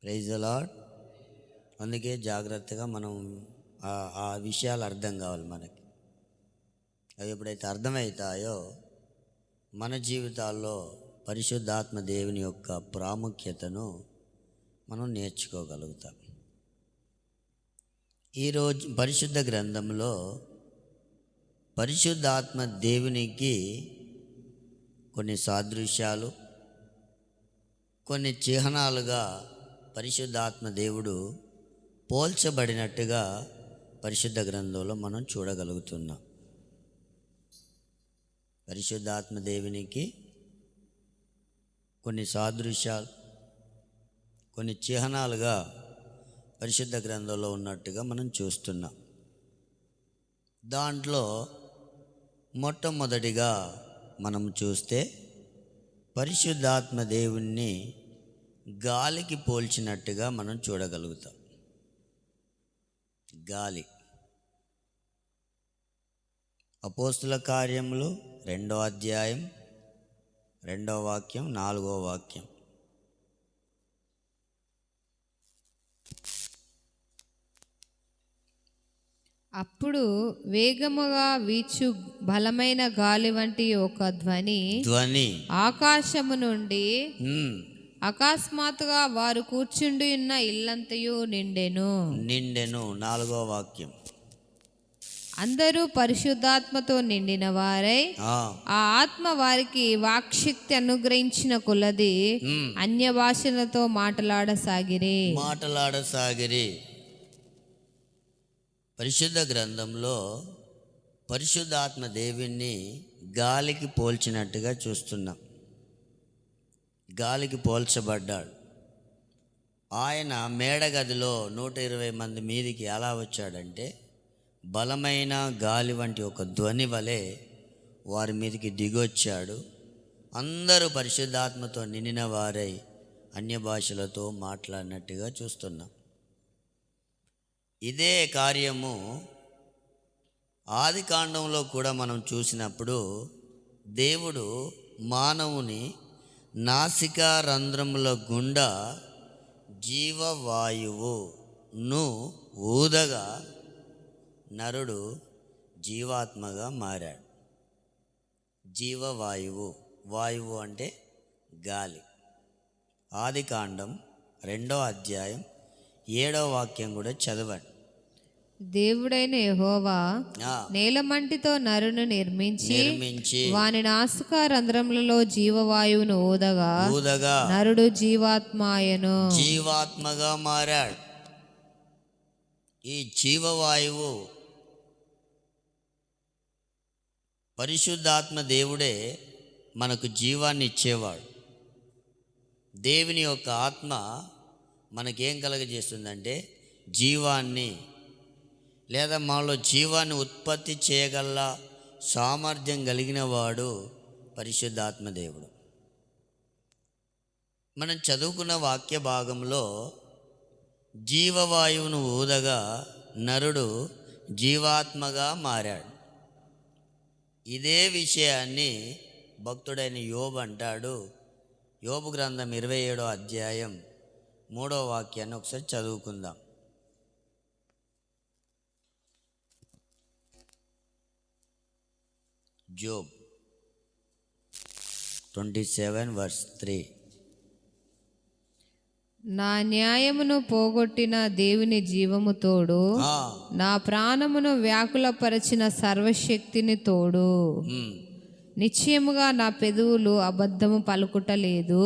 Praise the lord. అందుకే జాగ్రత్తగా మనం ఆ విషయాలు అర్థం కావాలి మనకి. అవి ఎప్పుడైతే అర్థమవుతాయో మన జీవితాల్లో పరిశుద్ధాత్మ దేవుని యొక్క ప్రాముఖ్యతను మనం నేర్చుకోగలుగుతాం. ఈరోజు పరిశుద్ధ గ్రంథంలో పరిశుద్ధాత్మ దేవునికి కొన్ని సాదృశ్యాలు, కొన్ని చిహ్నాలుగా పరిశుద్ధాత్మ దేవుడు పోల్చబడినట్టుగా పరిశుద్ధ గ్రంథంలో మనం చూడగలుగుతున్నాం. పరిశుద్ధాత్మ దేవునికి కొన్ని సాదృశ్యాలు, కొన్ని చిహ్నాలుగా పరిశుద్ధ గ్రంథంలో ఉన్నట్టుగా మనం చూస్తున్నాం. దాంట్లో మొట్టమొదటిగా మనం చూస్తే పరిశుద్ధాత్మ దేవుణ్ణి గాలికి పోల్చినట్టుగా మనం చూడగలుగుతాం. గాలి. అపోస్తుల కార్యములు 2వ అధ్యాయం 2వ వాక్యం 4వ వాక్యం. అప్పుడు వేగముగా వీచు బలమైన గాలి వంటి ఒక ధ్వని ఆకాశము నుండి అకస్మాత్తుగా వారు కూర్చుండి ఉన్న ఇల్లంతయు నిండెను. 4వ వాక్యం. అందరూ పరిశుద్ధాత్మతో నిండిన వారై ఆ ఆత్మ వారికి వాక్శక్తి అనుగ్రహించిన కొలది అన్య భాషలతో మాట్లాడసాగిరి. పరిశుద్ధ గ్రంథంలో పరిశుద్ధాత్మ దేవుణ్ణి గాలికి పోల్చినట్టుగా చూస్తున్నాం. గాలికి పోల్చబడ్డాడు. ఆయన మేడగదిలో 120 మంది మీదికి ఎలా వచ్చాడంటే బలమైన గాలి వంటి ఒక ధ్వని వలె వారి మీదకి దిగొచ్చాడు. అందరూ పరిశుద్ధాత్మతో నిండిన వారై అన్య భాషలతో మాట్లాడినట్టుగా చూస్తున్నాం. ఇదే కార్యము ఆది కాండంలో కూడా మనం చూసినప్పుడు దేవుడు మానవుని నాసికా రంధ్రముల గుండా జీవవాయువును ఊదగా నరుడు జీవాత్మగా మారాడు. జీవవాయువు, వాయువు అంటే గాలి. ఆది కాండం 2వ అధ్యాయం 7వ వాక్యం కూడా చదవండి. దేవుడైన యెహోవా నేలమంటితో నరును నిర్మించి వాని నాసికా రంధ్రములలో జీవవాయువును ఊదగా నరుడు జీవాత్మగా మారాడు. ఈ జీవవాయువు పరిశుద్ధాత్మ దేవుడే మనకు జీవాన్ని ఇచ్చేవాడు. దేవుని యొక్క ఆత్మ మనకేం కలగజేస్తుందంటే జీవాన్ని, లేదా మనలో జీవాన్ని ఉత్పత్తి చేయగల సామర్థ్యం కలిగిన వాడు పరిశుద్ధాత్మ దేవుడు. మనం చదువుకున్న వాక్య భాగంలో జీవవాయువును ఊదగా నరుడు జీవాత్మగా మారాడు. ఇదే విషయాన్ని భక్తుడైన యోబు అంటాడు. యోబు గ్రంథం 27వ అధ్యాయం 3వ వాక్యాన్ని ఒకసారి చదువుకుందాం. జోబ్ 27:3. నా న్యాయమును పోగొట్టిన దేవుని జీవము తోడు, నా ప్రాణమును వ్యాకులపరచిన సర్వశక్తిని తోడు, నిశ్చయముగా నా పెదవులు అబద్ధము పలుకుటలేదు.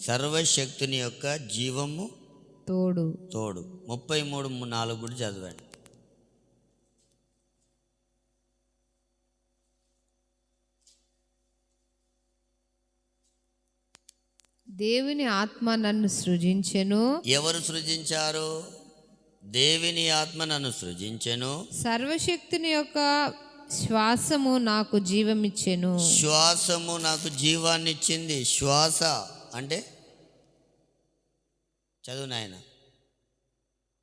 సర్వశక్తిని యొక్క జీవము తోడు 33:4 కూడా చదవండి. దేవుని ఆత్మ నన్ను సృజించెను. ఎవరు సృజించారు? దేవుని ఆత్మ నన్ను సృజించెను. సర్వశక్తిని యొక్క శ్వాసము నాకు జీవమిచ్చెను. శ్వాసము నాకు జీవాన్ని ఇచ్చింది. శ్వాస అంటే చదువు నాయన.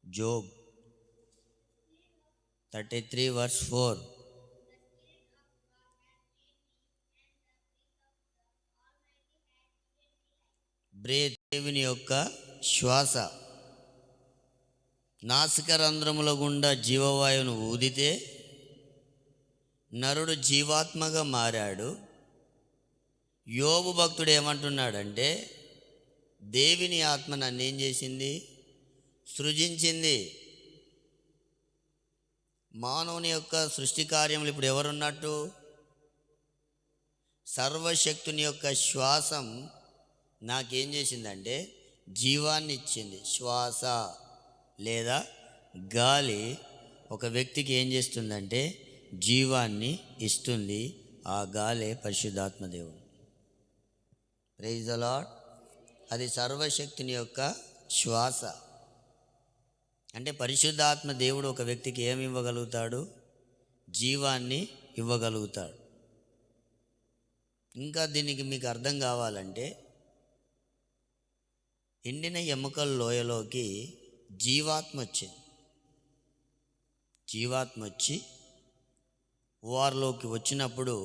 జోబ్ 33:4. దేవుని యొక్క శ్వాస. నాసిక రంధ్రముల గుండా జీవవాయువును ఊదితే నరుడు జీవాత్మగా మారాడు. యోబు భక్తుడు ఏమంటున్నాడంటే, దేవుని ఆత్మ నన్ను ఏం చేసింది? సృజించింది. మానవుని యొక్క సృష్టి కార్యములు ఇప్పుడు ఎవరున్నట్టు? సర్వశక్తుని యొక్క శ్వాసం నాకేం చేసిందంటే జీవాన్ని ఇచ్చింది. శ్వాస లేదా గాలి ఒక వ్యక్తికి ఏం చేస్తుందంటే జీవాన్ని ఇస్తుంది. ఆ గాలే పరిశుద్ధాత్మ దేవుడు. Praise the Lord. అది సర్వశక్తుని యొక్క శ్వాస. అంటే పరిశుద్ధాత్మ దేవుడు ఒక వ్యక్తికి ఏమి ఇవ్వగలుగుతాడు? జీవాన్ని ఇవ్వగలుగుతాడు. ఇంకా దీనికి మీకు అర్థం కావాలంటే, ఎండిన ఎముకల లోయలోకి జీవాత్మ వచ్చింది. జీవాత్మ వచ్చి వారిలోకి వచ్చినప్పుడు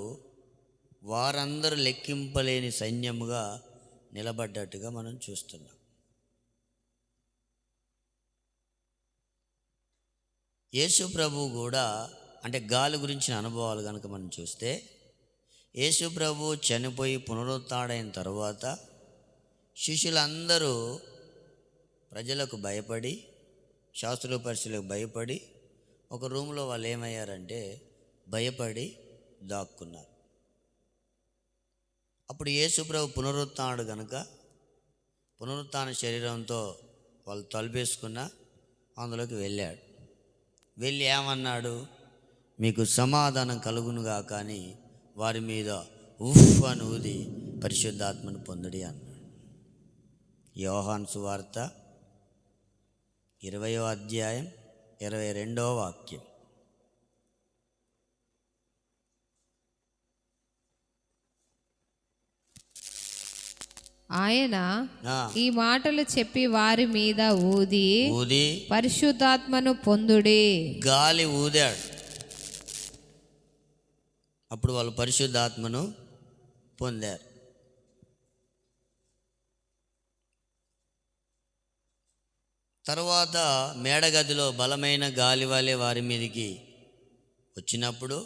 వారందరూ లెక్కింపలేని సైన్యముగా నిలబడ్డట్టుగా మనం చూస్తున్నాం. యేసు ప్రభువు కూడా, అంటే గాలి గురించిన అనుభవాలు కనుక మనం చూస్తే, యేసు ప్రభువు చనిపోయి పునరుత్థానమైన తర్వాత శిష్యులందరూ ప్రజలకు భయపడి, శాస్త్రుల పరిస్థితులకు భయపడి ఒక రూమ్లో వాళ్ళు ఏమయ్యారంటే భయపడి దాక్కున్నారు. అప్పుడు యేసు ప్రభు పునరుత్థానుడు కనుక పునరుత్థాన శరీరంతో వాళ్ళు తలుపేసుకున్న అందులోకి వెళ్ళాడు. వెళ్ళి ఏమన్నాడు? మీకు సమాధానం కలుగునుగా, కానీ వారి మీద ఉఫ్ అని ఊది పరిశుద్ధాత్మను పొందుడి అన్నాడు. యోహాను సువార్త 20వ అధ్యాయం 22వ వాక్యం. ఆయన ఈ మాటలు చెప్పి వారి మీద ఊది పరిశుద్ధాత్మను పొందుడి. గాలి ఊదాడు. అప్పుడు వాళ్ళు పరిశుద్ధాత్మను పొందారు. తర్వాత మేడగదిలో బలమైన గాలి వలె వారి మీదకి వచ్చినప్పుడు,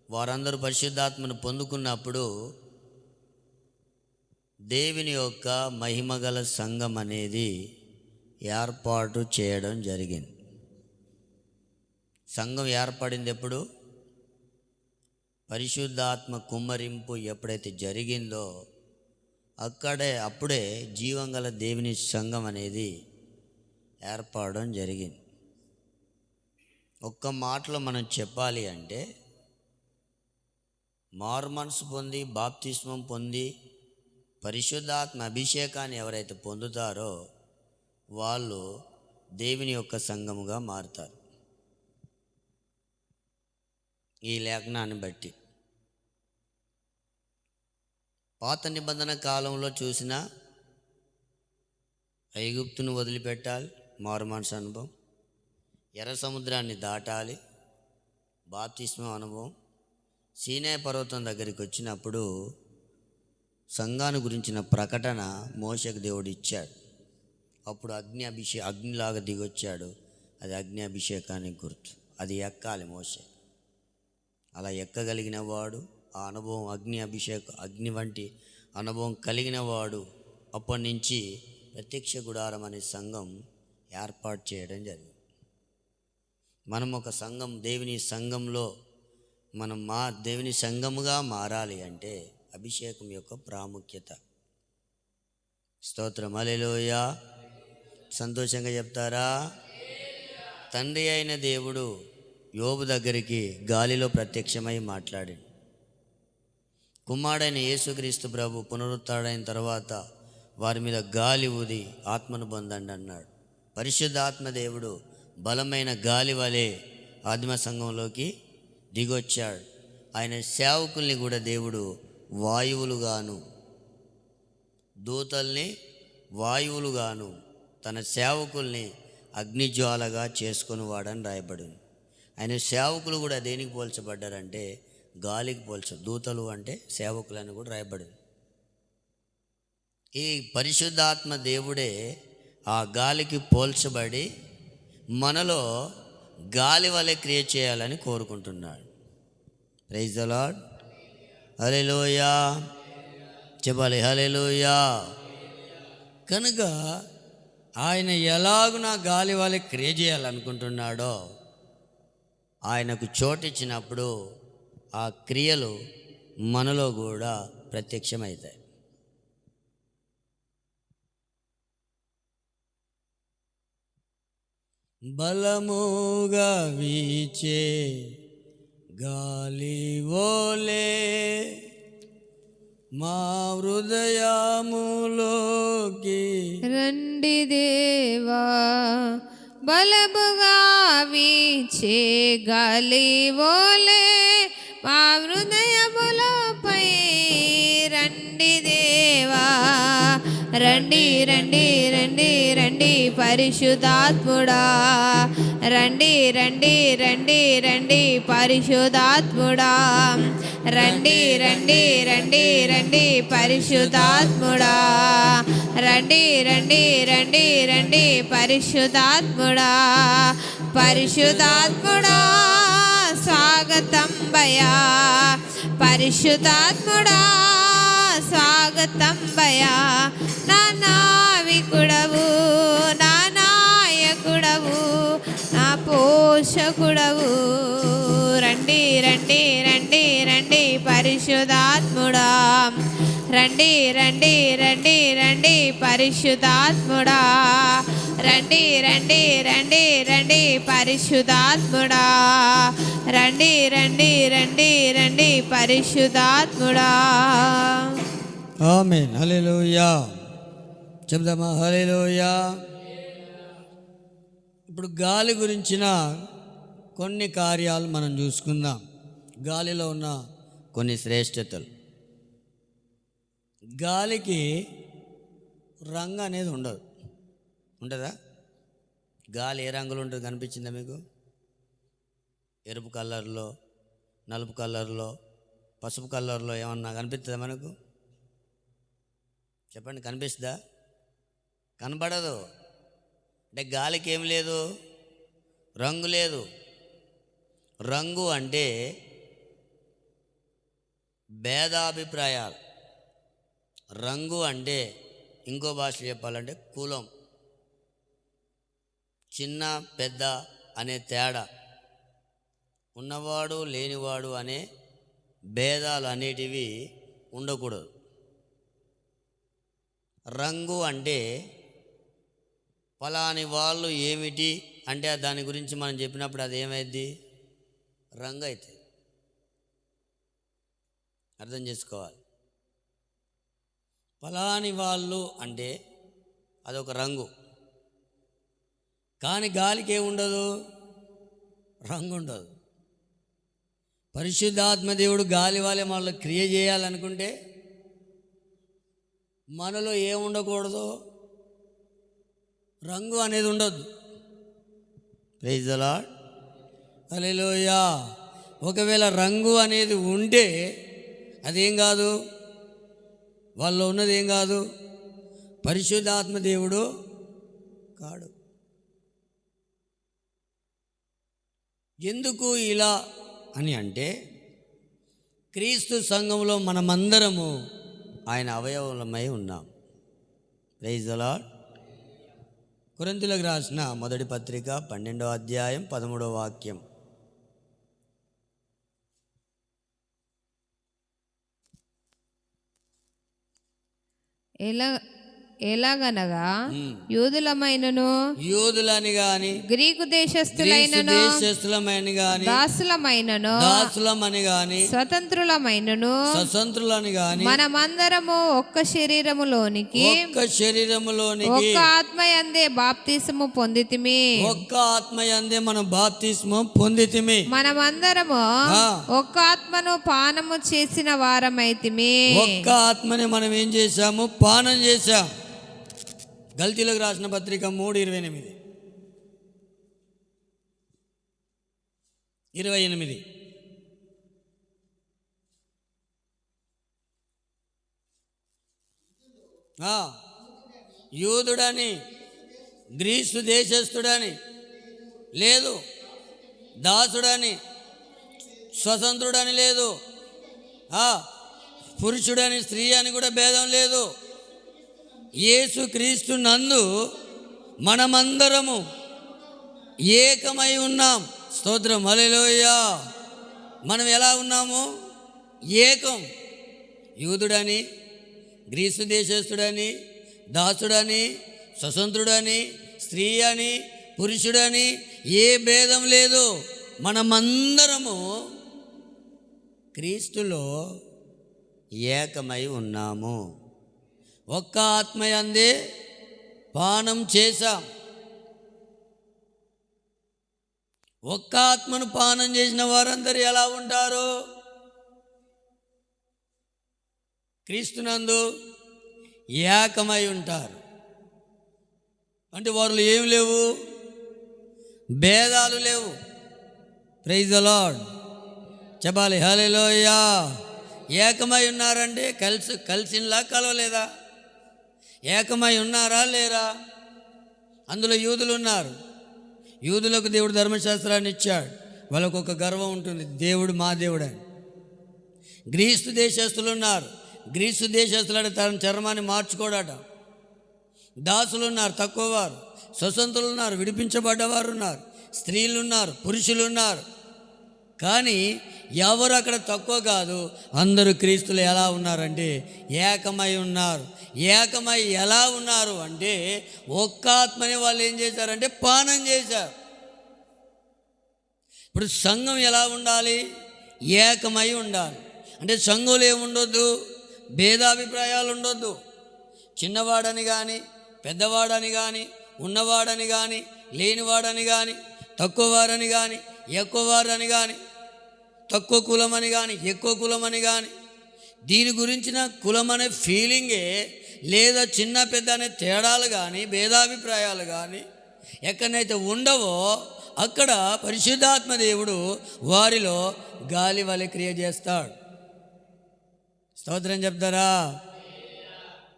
వారందరూ పరిశుద్ధాత్మను పొందుకున్నప్పుడు దేవుని యొక్క మహిమగల సంఘం అనేది ఏర్పాటు చేయడం జరిగింది. సంఘం ఏర్పడింది ఎప్పుడు? పరిశుద్ధాత్మ కుమ్మరింపు ఎప్పుడైతే జరిగిందో అప్పుడే జీవంగల దేవుని సంఘం అనేది ఏర్పడడం జరిగింది. ఒక్క మాటలో మనం చెప్పాలి అంటే, మారుమనసు పొంది బాప్తిస్మం పొంది పరిశుద్ధాత్మ అభిషేకాన్ని ఎవరైతే పొందుతారో వాళ్ళు దేవుని యొక్క సంఘముగా మారుతారు. ఈ లేఖనాన్ని బట్టి పాత నిబంధన కాలంలో చూసిన ఐగుప్తును వదిలిపెట్టాలి, మారుమనసు అనుభవం. ఎర్ర సముద్రాన్ని దాటాలి, బాప్తిస్మం అనుభవం. సీనాయి పర్వతం దగ్గరికి వచ్చినప్పుడు సంఘాన్ని గురించిన ప్రకటన మోషేకు దేవుడు ఇచ్చాడు. అప్పుడు అగ్నిలాగా దిగొచ్చాడు. అది అగ్ని అభిషేకానికి గుర్తు. అది ఎక్కాలి మోషే. అలా ఎక్కగలిగిన వాడు, ఆ అనుభవం అగ్ని వంటి అనుభవం కలిగిన వాడు అప్పటి నుంచి ప్రత్యక్ష గుడారం అనే సంఘం ఏర్పాటు చేయడం జరిగింది. మనం ఒక సంఘం, దేవుని సంఘంలో మనం దేవుని సంఘముగా మారాలి అంటే అభిషేకం యొక్క ప్రాముఖ్యత. స్తోత్రం, హల్లెలూయా. సంతోషంగా చెప్తారా? తండ్రి అయిన దేవుడు యోబు దగ్గరికి గాలిలో ప్రత్యక్షమై మాట్లాడి, కుమారుడైన యేసుక్రీస్తు ప్రభు పునరుత్థానమైన తర్వాత వారి మీద గాలి ఊది ఆత్మను పొందండి అన్నాడు. పరిశుద్ధాత్మ దేవుడు బలమైన గాలి వలె ఆదిమ సంఘంలోకి దిగొచ్చాడు. ఆయన సేవకుల్ని కూడా దేవుడు వాయువులుగాను, దూతల్ని వాయువులుగాను, తన సేవకుల్ని అగ్నిజ్వాలగా చేసుకుని వాడని రాయబడింది. ఆయన సేవకులు కూడా దేనికి పోల్చబడ్డారంటే గాలికి దూతలు అంటే సేవకులని కూడా రాయబడింది. ఈ పరిశుద్ధాత్మ దేవుడే ఆ గాలికి పోల్చబడి మనలో గాలి వలె క్రియ చేయాలని కోరుకుంటున్నాడు. Praise the Lord. హల్లెలూయా చెప్పాలి, హల్లెలూయా. కనుక ఆయన ఎలాగున గాలి వలె క్రియ చేయాలనుకుంటున్నాడో ఆయనకు చోటిచ్చినప్పుడు ఆ క్రియలు మనలో కూడా ప్రత్యక్షమవుతాయి. బలముగా వీచే గాలి వోలే మా హృదయములోకి రండి దేవా, బలముగా వీచే గాలి వోలే మా హృదయములపై రండి దేవా. రండి రండి రండి రండి పరిశుద్ధాత్ముడా, రండి రండి రండి రండి పరిశుద్ధాత్ముడా, రండి రండి రండి రండి పరిశుద్ధాత్ముడా, రండి రండి రండి రండి పరిశుద్ధాత్ముడా. పరిశుద్ధాత్ముడా స్వాగతం భయా, పరిశుద్ధాత్ముడా స్వాగతం భయా. నా నావికుడవు, నా నాయకుడవు, నా పోషకుడవు. రండి రండి రండి రండి పరిశుద్ధాత్ముడా, రండి రండి రండి రండి పరిశుద్ధాత్ముడా, రండి రండి రండి రండి పరిశుద్ధాత్ముడా, రండి రండి రండి రండి పరిశుద్ధాత్ముడా. ఆమేన్. హల్లెలూయా చెప్దామా, హల్లెలూయా. ఇప్పుడు గాలి గురించిన కొన్ని కార్యాలు మనం చూసుకుందాం. గాలిలో ఉన్న కొన్ని శ్రేష్టతలు. గాలికి రంగు అనేది ఉండదు, ఉంటుందా? గాలి ఏ రంగులో ఉంటుంది కనిపించిందా మీకు? ఎరుపు కలర్లో, నలుపు కలర్లో, పసుపు కలర్లో ఏమన్నా కనిపిస్తుందా మనకు? చెప్పండి, కనిపిస్తుందా? కనపడదు. అంటే గాలికి ఏం లేదు, రంగు లేదు. రంగు అంటే భేదాభిప్రాయాలు. రంగు అంటే ఇంకో భాష చెప్పాలంటే కులం, చిన్న పెద్ద అనే తేడా, ఉన్నవాడు లేనివాడు అనే భేదాలు అనేటివి ఉండకూడదు. రంగు అంటే ఫలాని వాళ్ళు ఏమిటి అంటే దాని గురించి మనం చెప్పినప్పుడు అది ఏమైంది? రంగు అవుతుంది. అర్థం చేసుకోవాలి. ఫలాని వాళ్ళు అంటే అదొక రంగు. కానీ గాలికి ఏముండదు, రంగు ఉండదు. పరిశుద్ధాత్మ దేవుడు గాలి వాళ్ళే మనలో క్రియ చేయాలనుకుంటే మనలో ఏముండకూడదు, రంగు అనేది ఉండదు. Praise the Lord. హల్లెలూయా. ఒకవేళ రంగు అనేది ఉంటే అదేం కాదు, వాళ్ళలో ఉన్నది ఏం కాదు, పరిశుద్ధాత్మ దేవుడు కాడు. ఎందుకు ఇలా అని అంటే క్రీస్తు సంఘంలో మనమందరము ఆయన అవయవమై ఉన్నాం. Praise the lord. కొరింథీయులకు రాసిన మొదటి పత్రిక 12వ అధ్యాయం 13వ వాక్యం. ఎలాగనగా యూదులమైనను యూదులని గాని గ్రీకు దేశస్థులైనను దాసులమని గాని స్వతంత్రులమైనను గాని మనమందరము ఒక్క శరీరములోనికి ఒక్క ఆత్మయందే బాప్తిసము పొందితిమి. ఒక్క ఆత్మయందే మనం బాప్తిస్మం పొందితిమి. మనమందరము ఒక్క ఆత్మను పానము చేసిన వారమైతిమి. ఒక్క ఆత్మని మనం ఏం చేశాము? పానం చేశాం. గల్తీలకు రాసిన పత్రిక 3:28 యూదుడని గ్రీసు దేశస్థుడని లేదు, దాసుడని స్వతంత్రుడని లేదు, పురుషుడని స్త్రీ అని కూడా భేదం లేదు. యేసు క్రీస్తు నందు మనమందరము ఏకమై ఉన్నాం. స్తోత్రం, హల్లెలూయా. మనం ఎలా ఉన్నాము? ఏకం. యూదుడని, గ్రీసు దేశస్థుడని, దాసుడని, స్వతంత్రుడని, స్త్రీ అని, పురుషుడని ఏ భేదం లేదు. మనమందరము క్రీస్తులో ఏకమై ఉన్నాము. ఒక్క ఆత్మయందే పానం చేశాం. ఒక్క ఆత్మను పానం చేసిన వారందరూ ఎలా ఉంటారు? క్రీస్తునందు ఏకమై ఉంటారు. అంటే వారిలో ఏం లేవు? భేదాలు లేవు. Praise the Lord. చెప్పాలి హల్లెలూయా. ఏకమై ఉన్నారంటే కలిసినలా కలవలేదా? ఏకమై ఉన్నారా లేరా? అందులో యూదులు ఉన్నారు. యూదులకు దేవుడు ధర్మశాస్త్రాన్ని ఇచ్చాడు. వాళ్ళకు ఒక గర్వం ఉంటుంది, దేవుడు మా దేవుడు అని. గ్రీసు దేశస్తులు ఉన్నారు. గ్రీసు దేశస్తులు తన చర్మాన్ని మార్చుకోడట. దాసులు ఉన్నారు, తక్కువ వారు. స్వతంత్రులు ఉన్నారు, విడిపించబడ్డవారు ఉన్నారు. స్త్రీలు ఉన్నారు, పురుషులు ఉన్నారు. కానీ ఎవరు అక్కడ తక్కువ కాదు. అందరూ క్రీస్తులు ఎలా ఉన్నారంటే ఏకమై ఉన్నారు. ఏకమై ఎలా ఉన్నారు అంటే ఒక్క ఆత్మని వాళ్ళు ఏం చేశారంటే పానం చేశారు. ఇప్పుడు సంఘం ఎలా ఉండాలి? ఏకమై ఉండాలి. అంటే సంఘంలో ఏముండొద్దు? భేదాభిప్రాయాలు ఉండొద్దు. చిన్నవాడని కానీ, పెద్దవాడని కానీ, ఉన్నవాడని కానీ, లేనివాడని కానీ, తక్కువ వారని కానీ, ఎక్కువ వారని కానీ, తక్కువ కులమని కానీ, ఎక్కువ కులమని కానీ, దీని గురించిన కులం అనే ఫీలింగే లేదా చిన్న పెద్ద అనే తేడాలు కానీ, భేదాభిప్రాయాలు కానీ ఎక్కడైతే ఉండవో అక్కడ పరిశుద్ధాత్మ దేవుడు వారిలో గాలి వలె క్రియ చేస్తాడు. స్తోత్రం చెప్తారా?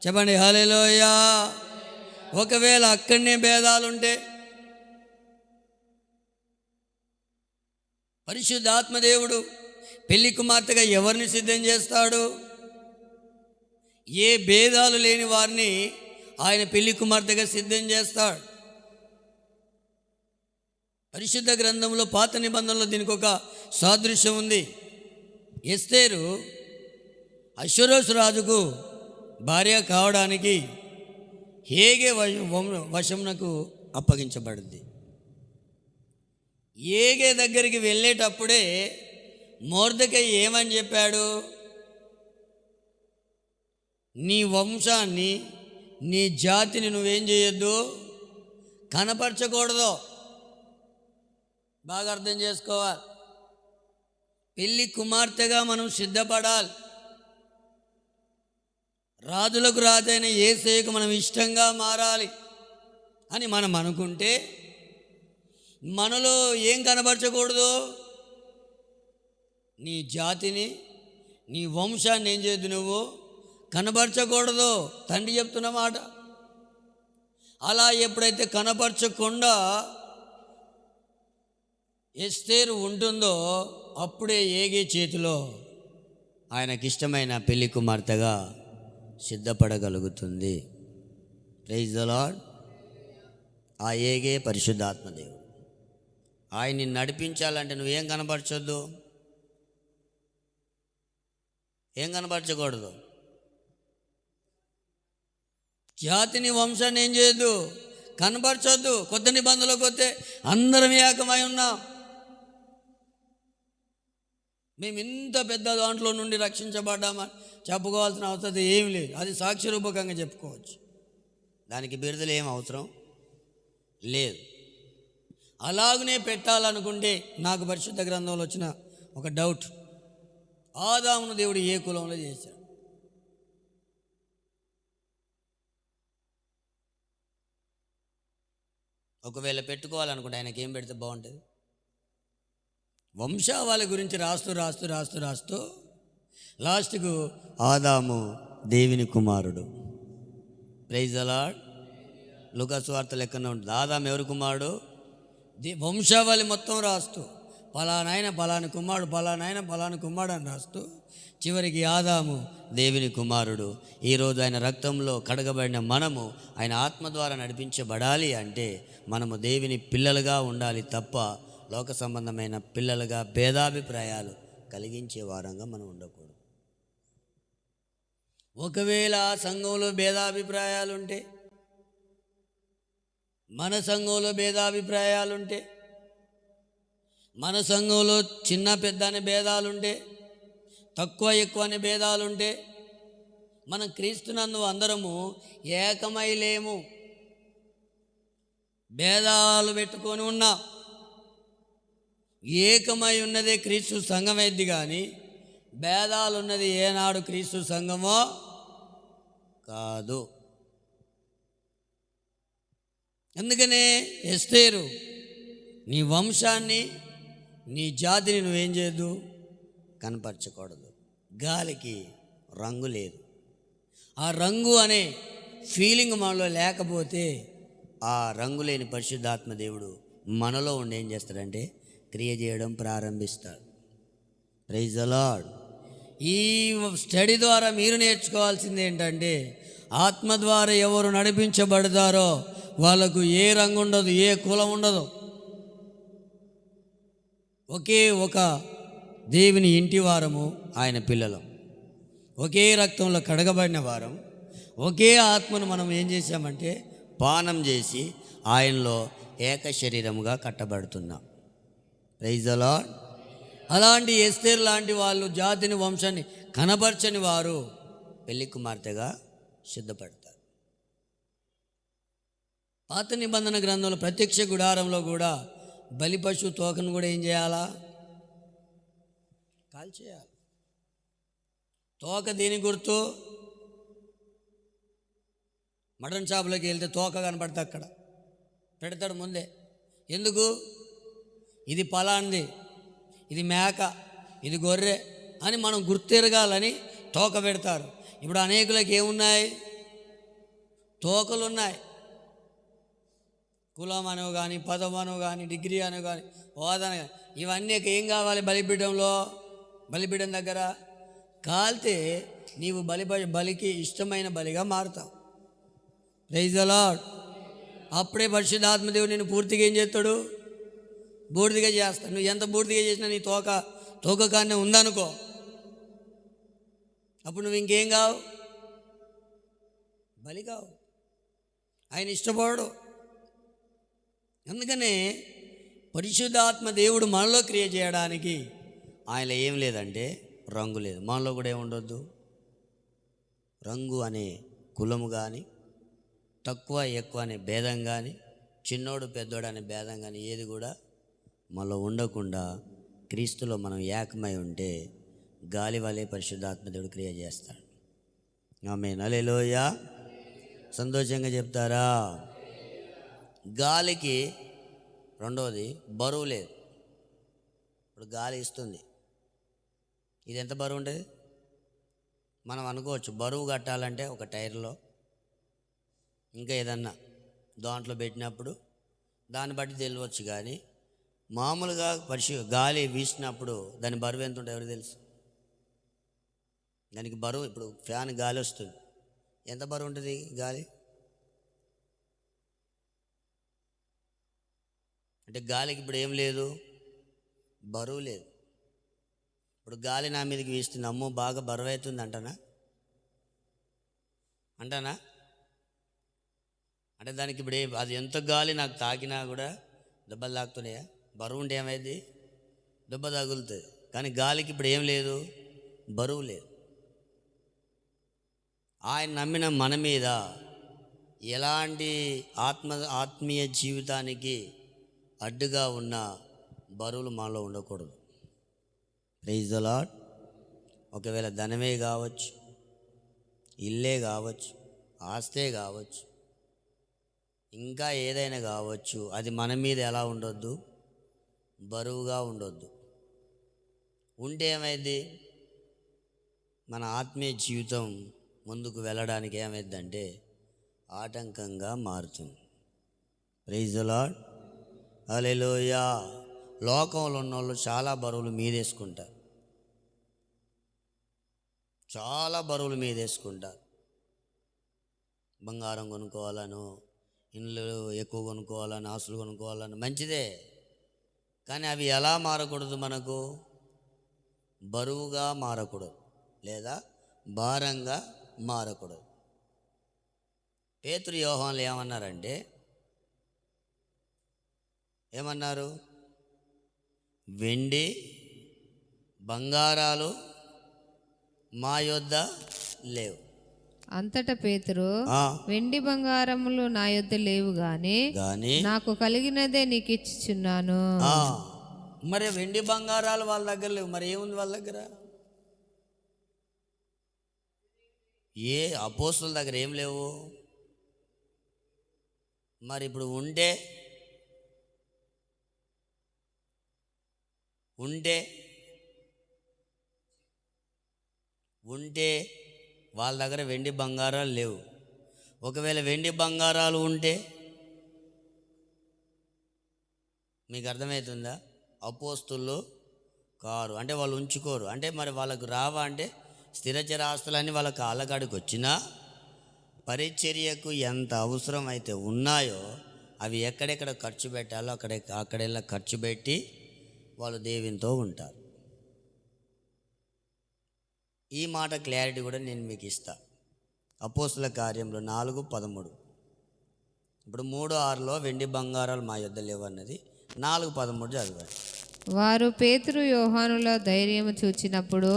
చెప్పండి హల్లెలూయా. ఒకవేళ అక్కడనే భేదాలుంటే పరిశుద్ధాత్మ దేవుడు పెళ్లి కుమార్తెగా ఎవరిని సిద్ధం చేస్తాడు? ఏ భేదాలు లేని వారిని ఆయన పెళ్లి కుమార్తెగా సిద్ధం చేస్తాడు. పరిశుద్ధ గ్రంథంలో పాత నిబంధనలో దీనికి ఒక సాదృశ్యం ఉంది. ఎస్తేరు అష్షూరోషు రాజుకు భార్య కావడానికి హేగే వశమునకు అప్పగించబడింది. ఏగే దగ్గరికి వెళ్ళేటప్పుడే మొర్దెకై ఏమని చెప్పాడు? నీ వంశాన్ని, నీ జాతిని నువ్వేం చేయొద్దు, కనపరచకూడదు. బాగా అర్థం చేసుకోవాలి. పెళ్ళి కుమార్తెగా మనం సిద్ధపడాలి. రాజులకు రాజైన యేసయ్యకు మనం ఇష్టంగా మారాలి అని మనం అనుకుంటే మనలో ఏం కనబరచకూడదు? నీ జాతిని, నీ వంశాన్ని ఏం చేయద్దు, నువ్వు కనబరచకూడదు. తండ్రి చెప్తున్న మాట. అలా ఎప్పుడైతే కనపరచకుండా ఎస్తేరు ఉంటుందో అప్పుడే ఏగే చేతిలో ఆయనకిష్టమైన పెళ్లి కుమార్తెగా సిద్ధపడగలుగుతుంది. Praise the lord. ఆ ఏగే పరిశుద్ధాత్మదేవుడు. ఆయన్ని నడిపించాలంటే నువ్వేం కనపరచొద్దు, ఏం కనపరచకూడదు? జాతిని, వంశాన్ని ఏం చేయొద్దు, కనపరచొద్దు. కొత్త నిబంధనలోకి వస్తే అందరం ఏకమై ఉన్నాం. మేము ఇంత పెద్ద దాంట్లో నుండి రక్షించబడ్డామా చెప్పుకోవాల్సిన అవసరం ఏమి లేదు. అది సాక్షి రూపకంగా చెప్పుకోవచ్చు. దానికి బిరుదులు ఏం అవసరం లేదు. అలాగనే పెట్టాలనుకుంటే నాకు పరిశుద్ధ గ్రంథంలో వచ్చిన ఒక డౌట్, ఆదామును దేవుడు ఏ కులంలో చేశాడు? ఒకవేళ పెట్టుకోవాలనుకుంటే ఆయనకి ఏం పెడితే బాగుంటుంది? వంశావళి గురించి రాస్తూ రాస్తూ రాస్తూ రాస్తూ లాస్ట్కు ఆదాము దేవుని కుమారుడు. Praise the Lord. లూకాసు వార్త లెక్కనే ఉంటుంది. ఆదాము ఎవరి కుమారుడు? వంశావళి మొత్తం రాస్తూ పలానాయన పలాని కుమారుడు, పలానాయన పలాని కుమారుడు అని రాస్తూ చివరికి ఆదాము దేవుని కుమారుడు. ఈరోజు ఆయన రక్తంలో కడగబడిన మనము ఆయన ఆత్మ ద్వారా నడిపించబడాలి అంటే మనము దేవుని పిల్లలుగా ఉండాలి తప్ప లోక సంబంధమైన పిల్లలుగా భేదాభిప్రాయాలు కలిగించే వారంగా మనం ఉండకూడదు. ఒకవేళ ఆ సంఘంలో భేదాభిప్రాయాలుంటే, మన సంఘంలో భేదాభిప్రాయాలుంటే, మన సంఘంలో చిన్న పెద్ద అనే భేదాలుంటే, తక్కువ ఎక్కువ అనే భేదాలుంటే, మనం క్రీస్తునందు అందరము ఏకమై లేము. భేదాలు పెట్టుకొని ఉన్నాం. ఏకమై ఉన్నదే క్రీస్తు సంఘమైద్ది కానీ భేదాలు ఉన్నది ఏనాడు క్రీస్తు సంఘమో కాదు. అందుకనే ఎస్తేరు నీ వంశాన్ని నీ జాతిని నువ్వేం చేయొద్దు, కనపరచకూడదు. గాలికి రంగు లేదు. ఆ రంగు అనే ఫీలింగ్ మనలో లేకపోతే ఆ రంగు లేని పరిశుద్ధాత్మ దేవుడు మనలో ఉండి ఏం చేస్తాడంటే క్రియ చేయడం ప్రారంభిస్తాడు. Praise the Lord. ఈ స్టడీ ద్వారా మీరు నేర్చుకోవాల్సింది ఏంటంటే ఆత్మ ద్వారా ఎవరు నడిపించబడతారో వాళ్ళకు ఏ రంగు ఉండదు, ఏ కులం ఉండదు. ఒకే ఒక దేవుని ఇంటి వారము ఆయన పిల్లలం. ఒకే రక్తంలో కడగబడిన వారం. ఒకే ఆత్మను మనం ఏం చేశామంటే పానం చేసి ఆయనలో ఏక శరీరముగా కట్టబడుతున్నాం. Praise the Lord. అలాంటి ఎస్తేరు లాంటి వాళ్ళు జాతిని వంశాన్ని కనపరచని వారు పెళ్లి కుమార్తెగా సిద్ధపడతారు. పాత నిబంధన గ్రంథంలో ప్రత్యక్ష గుడారంలో కూడా బలి పశువు తోకను కూడా ఏం చేయాలా? కాల్చేయాలి. తోక దేని గుర్తు? మటన్ షాపులోకి వెళ్తే తోక కనపడితే అక్కడ పెడతాడు ముందే. ఎందుకు? ఇది పలాంది, ఇది మేక, ఇది గొర్రె అని మనం గుర్తెరగాలని తోక పెడతారు. ఇప్పుడు అనేకులకు ఏమున్నాయి? తోకలు ఉన్నాయి. కులం అనో కానీ, పదం అనో కానీ, డిగ్రీ అనో కానీ, హోదా కానీ, ఇవన్నీ ఏం కావాలి? బలిపీఠం దగ్గర కాల్తే నీవు బలికి ఇష్టమైన బలిగా మారుతావు. Praise the lord. అప్పుడే పరిశుద్ధాత్మదేవుడు నిన్ను పూర్తిగా ఏం చేస్తాడు? బూడిదిగా చేస్తాడు. నువ్వు ఎంత బూడిదిగా చేసినా నీ తోక కానే ఉందనుకో, అప్పుడు నువ్వు ఇంకేం కావు? బలి కావు. ఆయన ఇష్టపడు. అందుకనే పరిశుద్ధాత్మ దేవుడు మనలో క్రియ చేయడానికి ఆయన ఏం లేదంటే రంగు లేదు. మనలో కూడా ఏముండొద్దు, రంగు అనే కులము కానీ, తక్కువ ఎక్కువ అనే భేదం కానీ, చిన్నోడు పెద్దోడు అనే భేదం కానీ ఏది కూడా మనలో ఉండకుండా క్రీస్తులో మనం ఏకమై ఉంటే గాలి వలె పరిశుద్ధాత్మ దేవుడు క్రియ చేస్తాడు. ఆమేన్. హల్లెలూయా. సంతోషంగా చెప్తారా? గాలికి రెండవది బరువు లేదు. ఇప్పుడు గాలి ఇస్తుంది, ఇది ఎంత బరువు ఉంటుంది? మనం అనుకోవచ్చు బరువు కట్టాలంటే ఒక టైర్లో ఇంకా ఏదన్నా దాంట్లో పెట్టినప్పుడు దాన్ని బట్టి తెలియవచ్చు. కానీ మామూలుగా గాలి వీసినప్పుడు దాని బరువు ఎంత ఉంటుంది ఎవరికి తెలుసు? దానికి బరువు, ఇప్పుడు ఫ్యాన్ గాలి వస్తుంది, ఎంత బరువు ఉంటుంది గాలి? అంటే గాలికి ఇప్పుడు ఏం లేదు, బరువు లేదు. ఇప్పుడు గాలి నా మీదకి వీస్తుంది, అమ్మో బాగా బరువు అవుతుంది అంటానా? అంటే దానికి ఇప్పుడు అది ఎంత గాలి నాకు తాకినా కూడా దెబ్బలు తాకుతున్నాయా? బరువు ఉంటే ఏమైంది? దెబ్బ తగులుతుంది. కానీ గాలికి ఇప్పుడు ఏం లేదు, బరువు లేదు. ఆయన నమ్మిన మన మీద ఎలాంటి ఆత్మీయ జీవితానికి అడ్డుగా ఉన్న బరువులు మనలో ఉండకూడదు. Praise the Lord. ఒకవేళ ధనమే కావచ్చు, ఇల్లే కావచ్చు, ఆస్తే కావచ్చు, ఇంకా ఏదైనా కావచ్చు, అది మన మీద ఎలా ఉండొద్దు, బరువుగా ఉండొద్దు. ఉంటే ఏమైంది? మన ఆత్మీయ జీవితం ముందుకు వెళ్ళడానికి ఏమైందంటే ఆటంకంగా మారుతుంది. Praise the Lord. హల్లెలూయా. లోకంలో ఉన్నోళ్ళు చాలా బరువులు మీదేసుకుంటారు, చాలా బరువులు మీదేసుకుంటారు. బంగారం కొనుక్కోవాలను, ఇండ్లు ఎక్కువ కొనుక్కోవాలని, ఆస్తులు కొనుక్కోవాలని మంచిదే, కానీ అవి ఎలా మారకూడదు? మనకు బరువుగా మారకూడదు, లేదా భారంగా మారకూడదు. పేతురు యోహానులు ఏమన్నారంటే, ఏమన్నారు? వెండి బంగారాలు మా యొద్ద లేవు. అంతటా పేతురు, వెండి బంగారములు నా యొద్ద లేవు గాని నాకు కలిగినదే నీకు ఇచ్చుచున్నాను. మరి వెండి బంగారాలు వాళ్ళ దగ్గర లేవు, మరి ఏముంది వాళ్ళ దగ్గర? ఏ అపోస్తుల దగ్గర ఏం లేవు? మరి ఇప్పుడు ఉంటే వాళ్ళ దగ్గర వెండి బంగారాలు లేవు. ఒకవేళ వెండి బంగారాలు ఉంటే మీకు అర్థమవుతుందా? అపోస్తులు కారు అంటే వాళ్ళు ఉంచుకోరు. అంటే మరి వాళ్ళకు రావా అంటే స్థిరచర ఆస్తులన్నీ వాళ్ళ కాళ్ళకాడికి వచ్చినా పరిచర్యకు ఎంత అవసరం అయితే ఉన్నాయో అవి ఎక్కడెక్కడ ఖర్చు పెట్టాలో అక్కడెల్లా ఖర్చు పెట్టి వాళ్ళు దేవునితో ఉంటారు. ఈ మాట క్లారిటీ కూడా నేను మీకు ఇస్తా. అపోస్తుల కార్యంలో 4:13. ఇప్పుడు 3:6లో వెండి బంగారాలు మా యొద్ద లేవు అన్నది, 4:13 చదవండి. వారు పేతురు యోహానుల ధైర్యము చూచినప్పుడు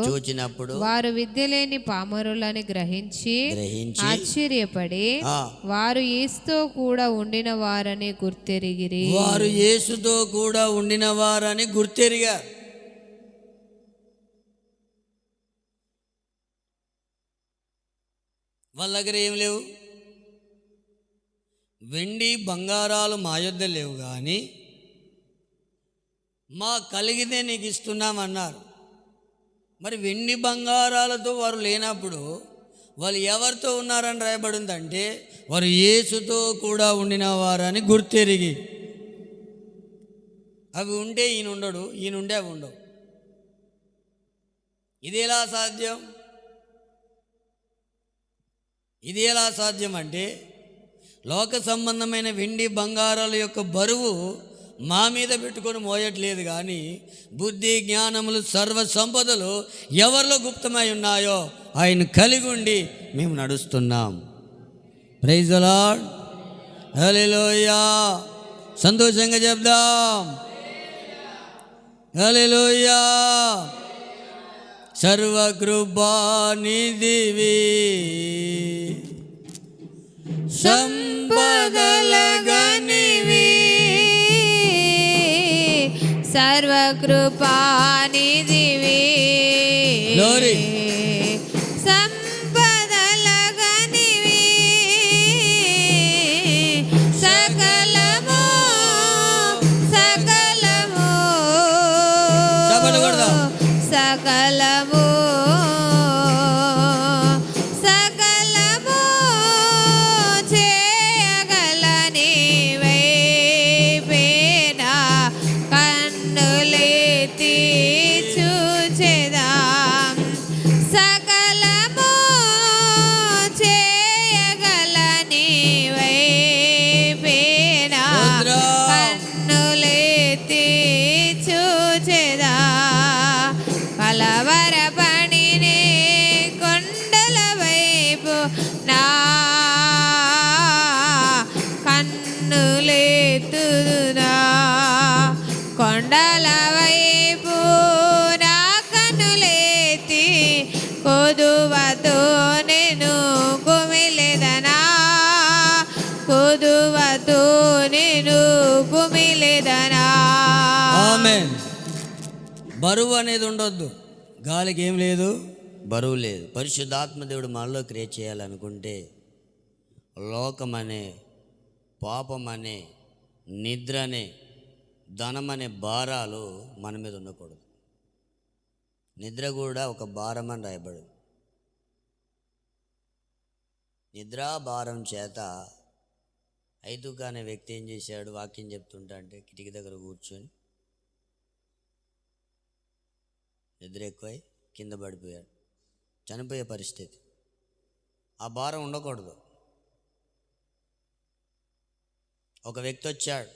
వారు విద్య లేని పామరులని గ్రహించి ఆశ్చర్యపడి వారు యేసుతో కూడా ఉండిన వారని గుర్తెరిగిరి. వారు యేసుతో కూడా ఉండిన వారని గుర్తెరిగారు. వాళ్ళ దగ్గర ఏం లేవు, వెండి బంగారాలు మా యొద్ద లేవు కానీ మా కలిగితే నీకు ఇస్తున్నామన్నారు. మరి వెండి బంగారాలతో వారు లేనప్పుడు వాళ్ళు ఎవరితో ఉన్నారని రాయబడిందంటే వారు యేసుతో కూడా ఉండిన వారని గుర్తెరిగి. అవి ఉంటే ఈయన ఉండడు, ఈయన ఉండే అవి ఉండవు. ఇది ఎలా సాధ్యం? ఇది ఎలా సాధ్యం అంటే లోక సంబంధమైన వెండి బంగారాల యొక్క బరువు మా మీద పెట్టుకొని మోయట్లేదు, కానీ బుద్ధి జ్ఞానములు సర్వ సంపదలు ఎవరిలో గుప్తమై ఉన్నాయో ఆయన కలిగి ఉండి మేము నడుస్తున్నాం. Praise the Lord. హల్లెలూయా. సంతోషంగా చెప్దాం హల్లెలూయా. సర్వకృపానిధివి సంపదలగనివి సర్వకృపానిధివి గ్లోరీ సంపదలగనివి సకలము సకలము సకలము సకలము చేయగలని వైపేన కన్నులెత్తి చూచెదాం. సకలము చేయగలని వైపేన కన్నులెత్తి చూచెదా. కలవరపడినే కొండల వైపు నా కన్నులెత్తుదునా. కొండల వైపు నా కన్నులెత్తి కొదువతో నేను కుమిలెదనా. కొదువతో నేను కుమిలెదనా. ఆమేన్. బరువు అనేది ఉండొద్దు. గాలికి ఏం లేదు, బరువు లేదు. పరిశుద్ధాత్మ దేవుడు మనలో క్రియేట్ చేయాలనుకుంటే లోకమనే, పాపమనే, నిద్రనే, ధనమనే భారాలు మన మీద ఉండకూడదు. నిద్ర కూడా ఒక భారం అని రాయబడింది. నిద్రా భారం చేత ఐతుక అనే వ్యక్తి ఏం చేశాడు? వాక్యం చెప్తుంటా అంటే కిటికీ దగ్గర కూర్చొని నిద్ర ఎక్కువై కింద పడిపోయాడు, చనిపోయే పరిస్థితి. ఆ భారం ఉండకూడదు. ఒక వ్యక్తి వచ్చాడు,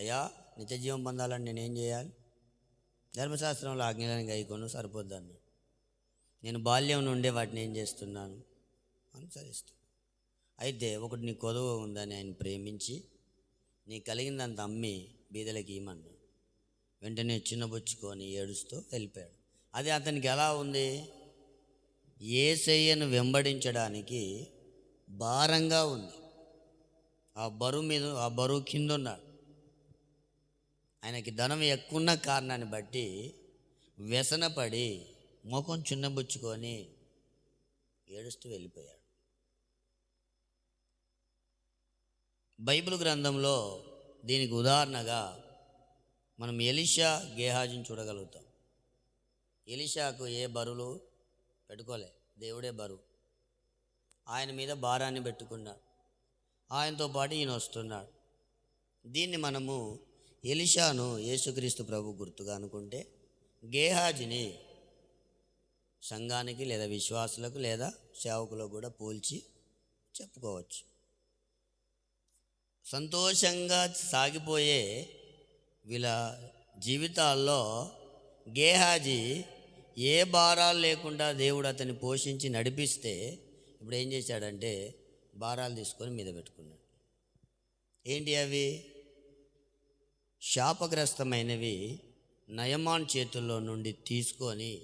అయ్యా నిత్య జీవం పొందాలని నేనేం చేయాలి? ధర్మశాస్త్రంలో ఆజ్ఞలను గైకొను సరిపోద్దన్నాడు. నేను బాల్యం నుండే వాటిని ఏం చేస్తున్నాను? అనుసరిస్తాను. అయితే ఒకటి నీ కొదవ ఉందని ఆయన ప్రేమించి నీ కలిగిందంత అమ్మి బీదలకి ఇమ్మన్నాడు. వెంటనే చిన్నబుచ్చుకొని ఏడుస్తూ వెళ్ళిపోయాడు. అది అతనికి ఎలా ఉంది? యేసయ్యను వెంబడించడానికి భారంగా ఉంది. ఆ బరువు కింద ఉన్నాడు. ఆయనకి ధనం ఎక్కువ ఉన్న కారణాన్ని బట్టి వ్యసనపడి ముఖం చిన్నబుచ్చుకొని ఏడుస్తూ వెళ్ళిపోయాడు. బైబిల్ గ్రంథంలో దీనికి ఉదాహరణగా మనం ఎలీషా, గేహాజీని చూడగలుగుతాం. ఎలీషాకు ఏ బరువులు పెట్టుకోలే, దేవుడే బరువు. ఆయన మీద భారాన్ని పెట్టుకున్నాడు. ఆయనతో పాటు ఈయన వస్తున్నాడు. దీన్ని మనము ఎలీషాను యేసుక్రీస్తు ప్రభు గుర్తుగా అనుకుంటే, గేహాజీని సంఘానికి లేదా విశ్వాసులకు లేదా సేవకులకు కూడా పోల్చి చెప్పుకోవచ్చు. సంతోషంగా సాగిపోయే వీళ్ళ జీవితాల్లో గేహాజీ ఏ భారాలు లేకుండా దేవుడు అతన్ని పోషించి నడిపిస్తే, ఇప్పుడు ఏం చేశాడంటే భారాలు తీసుకొని మీద పెట్టుకున్నాడు. ఏంటి అవి? శాపగ్రస్తమైనవి నయమాన్ చేతుల్లో నుండి తీసుకొని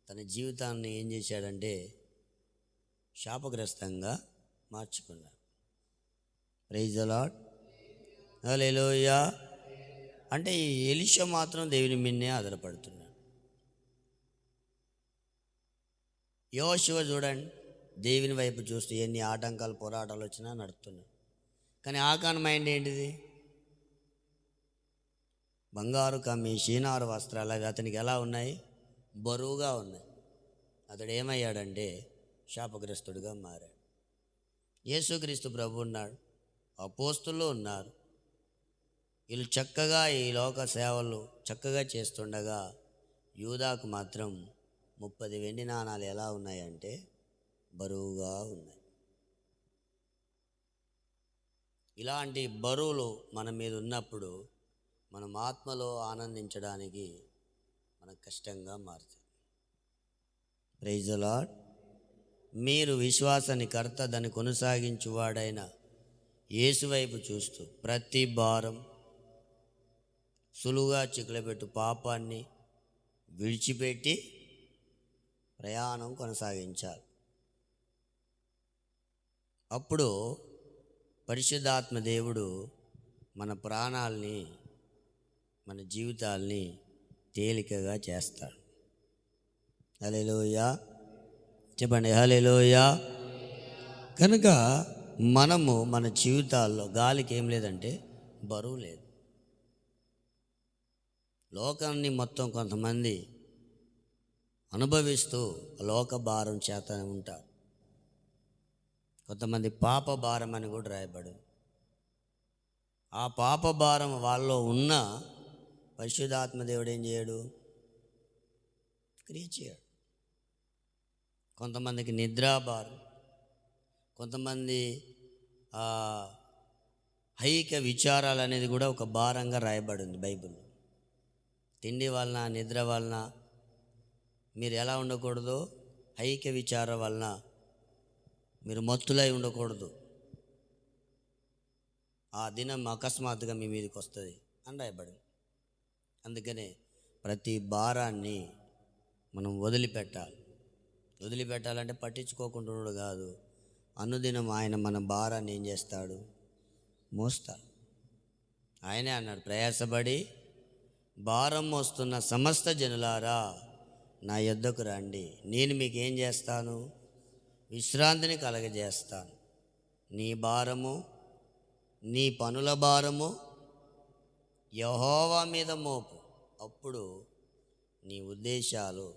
తన జీవితాన్ని ఏం చేశాడంటే శాపగ్రస్తంగా మార్చుకున్నాడు. ప్రైజ్ ది లార్డ్, హల్లెలూయా. అంటే ఈ ఎలీషా మాత్రం దేవుని మీదనే ఆధారపడుతున్నాడు. యోషువ చూడండి, దేవుని వైపు చూస్తూ ఎన్ని ఆటంకాలు పోరాటాలు వచ్చినా నడుస్తున్నాడు. కానీ ఆకాన్ మైండ్ ఏంటిది? బంగారు కమ్మి షీనారు వస్త్రాలు అవి అతనికి ఎలా ఉన్నాయి? బరువుగా ఉన్నాయి. అతడు ఏమయ్యాడంటే శాపగ్రస్తుడిగా మారాడు. యేసుక్రీస్తు ప్రభు ఉన్నాడు, అపోస్తులు ఉన్నారు. వీళ్ళు చక్కగా ఈ లోక సేవలు చక్కగా చేస్తుండగా యూదాకు మాత్రం 30 వెండి నాణాలు ఎలా ఉన్నాయంటే బరువుగా ఉన్నాయి. ఇలాంటి బరువులు మన మీద ఉన్నప్పుడు మనం ఆత్మలో ఆనందించడానికి మనకు కష్టంగా మారుతుంది. Praise the Lord. మీరు విశ్వాసాన్ని కర్త దాన్ని కొనసాగించువాడైన యేసు వైపు చూస్తూ ప్రతి భారం సులువుగా చిక్కులపెట్టు పాపాన్ని విడిచిపెట్టి ప్రయాణం కొనసాగించాలి. అప్పుడు పరిశుద్ధాత్మ దేవుడు మన ప్రాణాల్ని, మన జీవితాల్ని తేలికగా చేస్తాడు. హల్లెలూయా, చెప్పండి హల్లెలూయా. కనుక మనము మన జీవితాల్లో గాలికి ఏం లేదంటే బరువు లేదు. లోకాన్ని మొత్తం కొంతమంది అనుభవిస్తూ లోక భారం చేత ఉంటారు. కొంతమంది పాప భారం అని కూడా రాయబడి, ఆ పాప భారం వాళ్ళలో ఉన్న పరిశుద్ధాత్మ దేవుడు ఏం చేయడు? క్రియ చేయడు. కొంతమందికి నిద్రాభారం, కొంతమంది ఐహిక విచారాలు అనేది కూడా ఒక భారంగా రాయబడి ఉంది బైబిల్లో. తిండి వలన, నిద్ర వలన మీరు ఎలా ఉండకూడదు? ఐహిక విచారం వలన మీరు మత్తులై ఉండకూడదు. ఆ దినం అకస్మాత్తుగా మీ మీదకి వస్తుంది అని రాయబడింది. అందుకనే ప్రతి భారాన్ని మనం వదిలిపెట్టాలి. వదిలిపెట్టాలంటే పట్టించుకోకుండా ఉండడు కాదు, అనుదినం ఆయన మన భారాన్ని ఏం చేస్తాడు? మోస్తాడు. ఆయనే అన్నాడు, ప్రయాసపడి భారం మోస్తున్న సమస్త జనులారా నా యొద్దకు రండి, నేను మీకు ఏం చేస్తాను? విశ్రాంతిని కలగజేస్తాను. నీ భారము, నీ పనుల భారము యెహోవా మీద మోపు. అప్పుడు నీ ఉద్దేశాలు,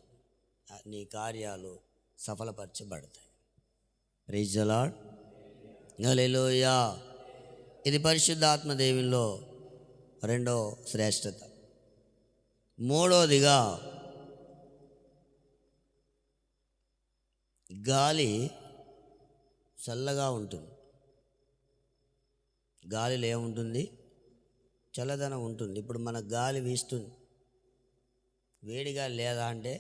నీ కార్యాలు సఫలపరచబడతాయి. ప్రైజ్ ది లార్డ్, హల్లెలూయా. ఇది పరిశుద్ధాత్మ దేవునిలో రెండో శ్రేష్టత. మూడోదిగా గాలి చల్లగా ఉంటుంది. గాలిలో ఏముంటుంది? చల్లదనం ఉంటుంది. ఇప్పుడు మన గాలి వీస్తుంది, వేడిగా లేదా అంటే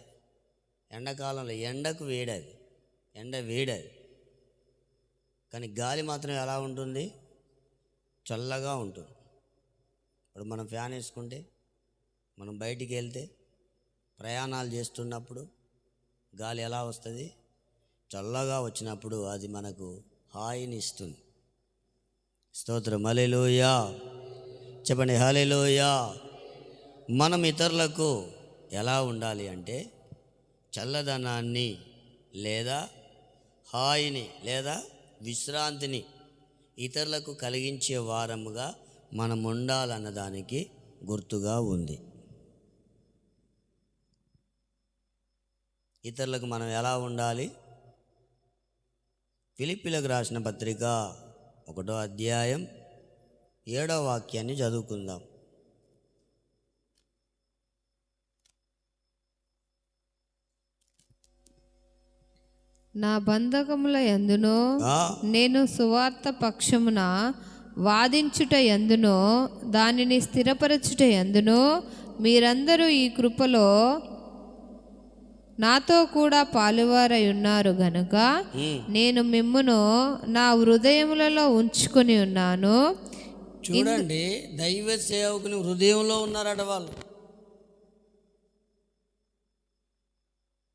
ఎండాకాలంలో ఎండకు వేడది, ఎండ వేడది. కానీ గాలి మాత్రం ఎలా ఉంటుంది? చల్లగా ఉంటుంది. ఇప్పుడు మనం ఫ్యాన్ వేసుకుంటే, మనం బయటికి వెళ్తే, ప్రయాణాలు చేస్తున్నప్పుడు గాలి ఎలా వస్తుంది? చల్లగా వచ్చినప్పుడు అది మనకు హాయిని ఇస్తుంది. స్తోత్రం, హల్లెలూయా. చెప్పండి, హల్లెలూయా. మనం ఇతరులకు ఎలా ఉండాలి అంటే చల్లదనాన్ని లేదా హాయిని లేదా విశ్రాంతిని ఇతరులకు కలిగించే వారముగా మనం ఉండాలన్న దానికి గుర్తుగా ఉంది. ఇతరులకు మనం ఎలా ఉండాలి? ఫిలిప్పీలకు రాసిన పత్రిక 1వ అధ్యాయం 7వ వాక్యాన్ని చదువుకుందాం. నా బంధకముల యందునో నేను సువార్త పక్షమున వాదించుట యందునో దానిని స్థిరపరచుట యందునో మీరందరూ ఈ కృపలో నాతో కూడా పాలువారై ఉన్నారు గనుక నేను మిమ్మును నా హృదయములలో ఉంచుకొని ఉన్నాను. చూడండి, దైవ సేవకుని హృదయంలో ఉన్నారట. వాళ్ళు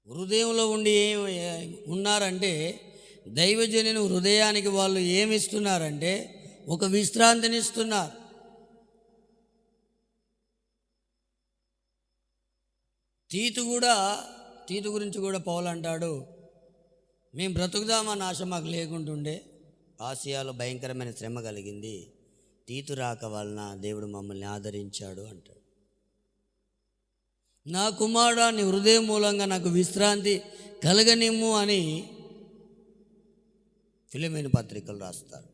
హృదయంలో ఉండి ఉన్నారంటే దైవజనుని హృదయానికి వాళ్ళు ఏమిస్తున్నారంటే ఒక విశ్రాంతిని ఇస్తున్నారు. తీతు గురించి కూడా పౌలు అంటాడు, మేము బ్రతుకుదామన్న ఆశ మాకు లేకుంటుండే, ఆసియాలో భయంకరమైన శ్రమ కలిగింది, తీతు రాక వలన దేవుడు మమ్మల్ని ఆదరించాడు అంటాడు. నా కుమారుడా, నీ హృదయం మూలంగా నాకు విశ్రాంతి కలగనిమ్ము అని ఫిలిప్పీ పత్రికలు రాస్తారు.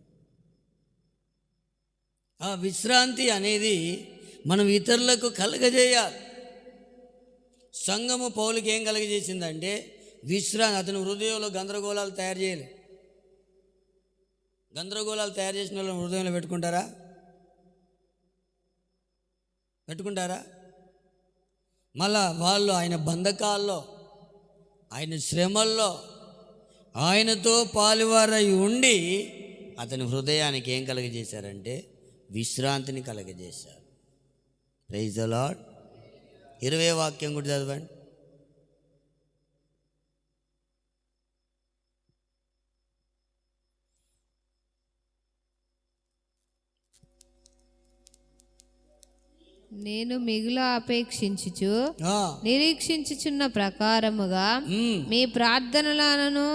ఆ విశ్రాంతి అనేది మనం ఇతరులకు కలగజేయాలి. సంఘము పౌలుకి ఏం కలగజేసిందంటే విశ్రాంతి. అతని హృదయంలో గందరగోళాలు తయారు చేయలేదు. గందరగోళాలు తయారు చేసిన వాళ్ళని హృదయంలో పెట్టుకుంటారా? మళ్ళా వాళ్ళు ఆయన బంధకాల్లో, ఆయన శ్రమల్లో ఆయనతో పాలువారై ఉండి అతని హృదయానికి ఏం కలగజేశారంటే విశ్రాంతిని కలగజేశారు. Praise the Lord. 20వ వాక్యం కూడా చదవండి. నేను మిగుల అపేక్షించుచు నిరీక్షించుచున్న ప్రకారముగా మీ ప్రార్థనలను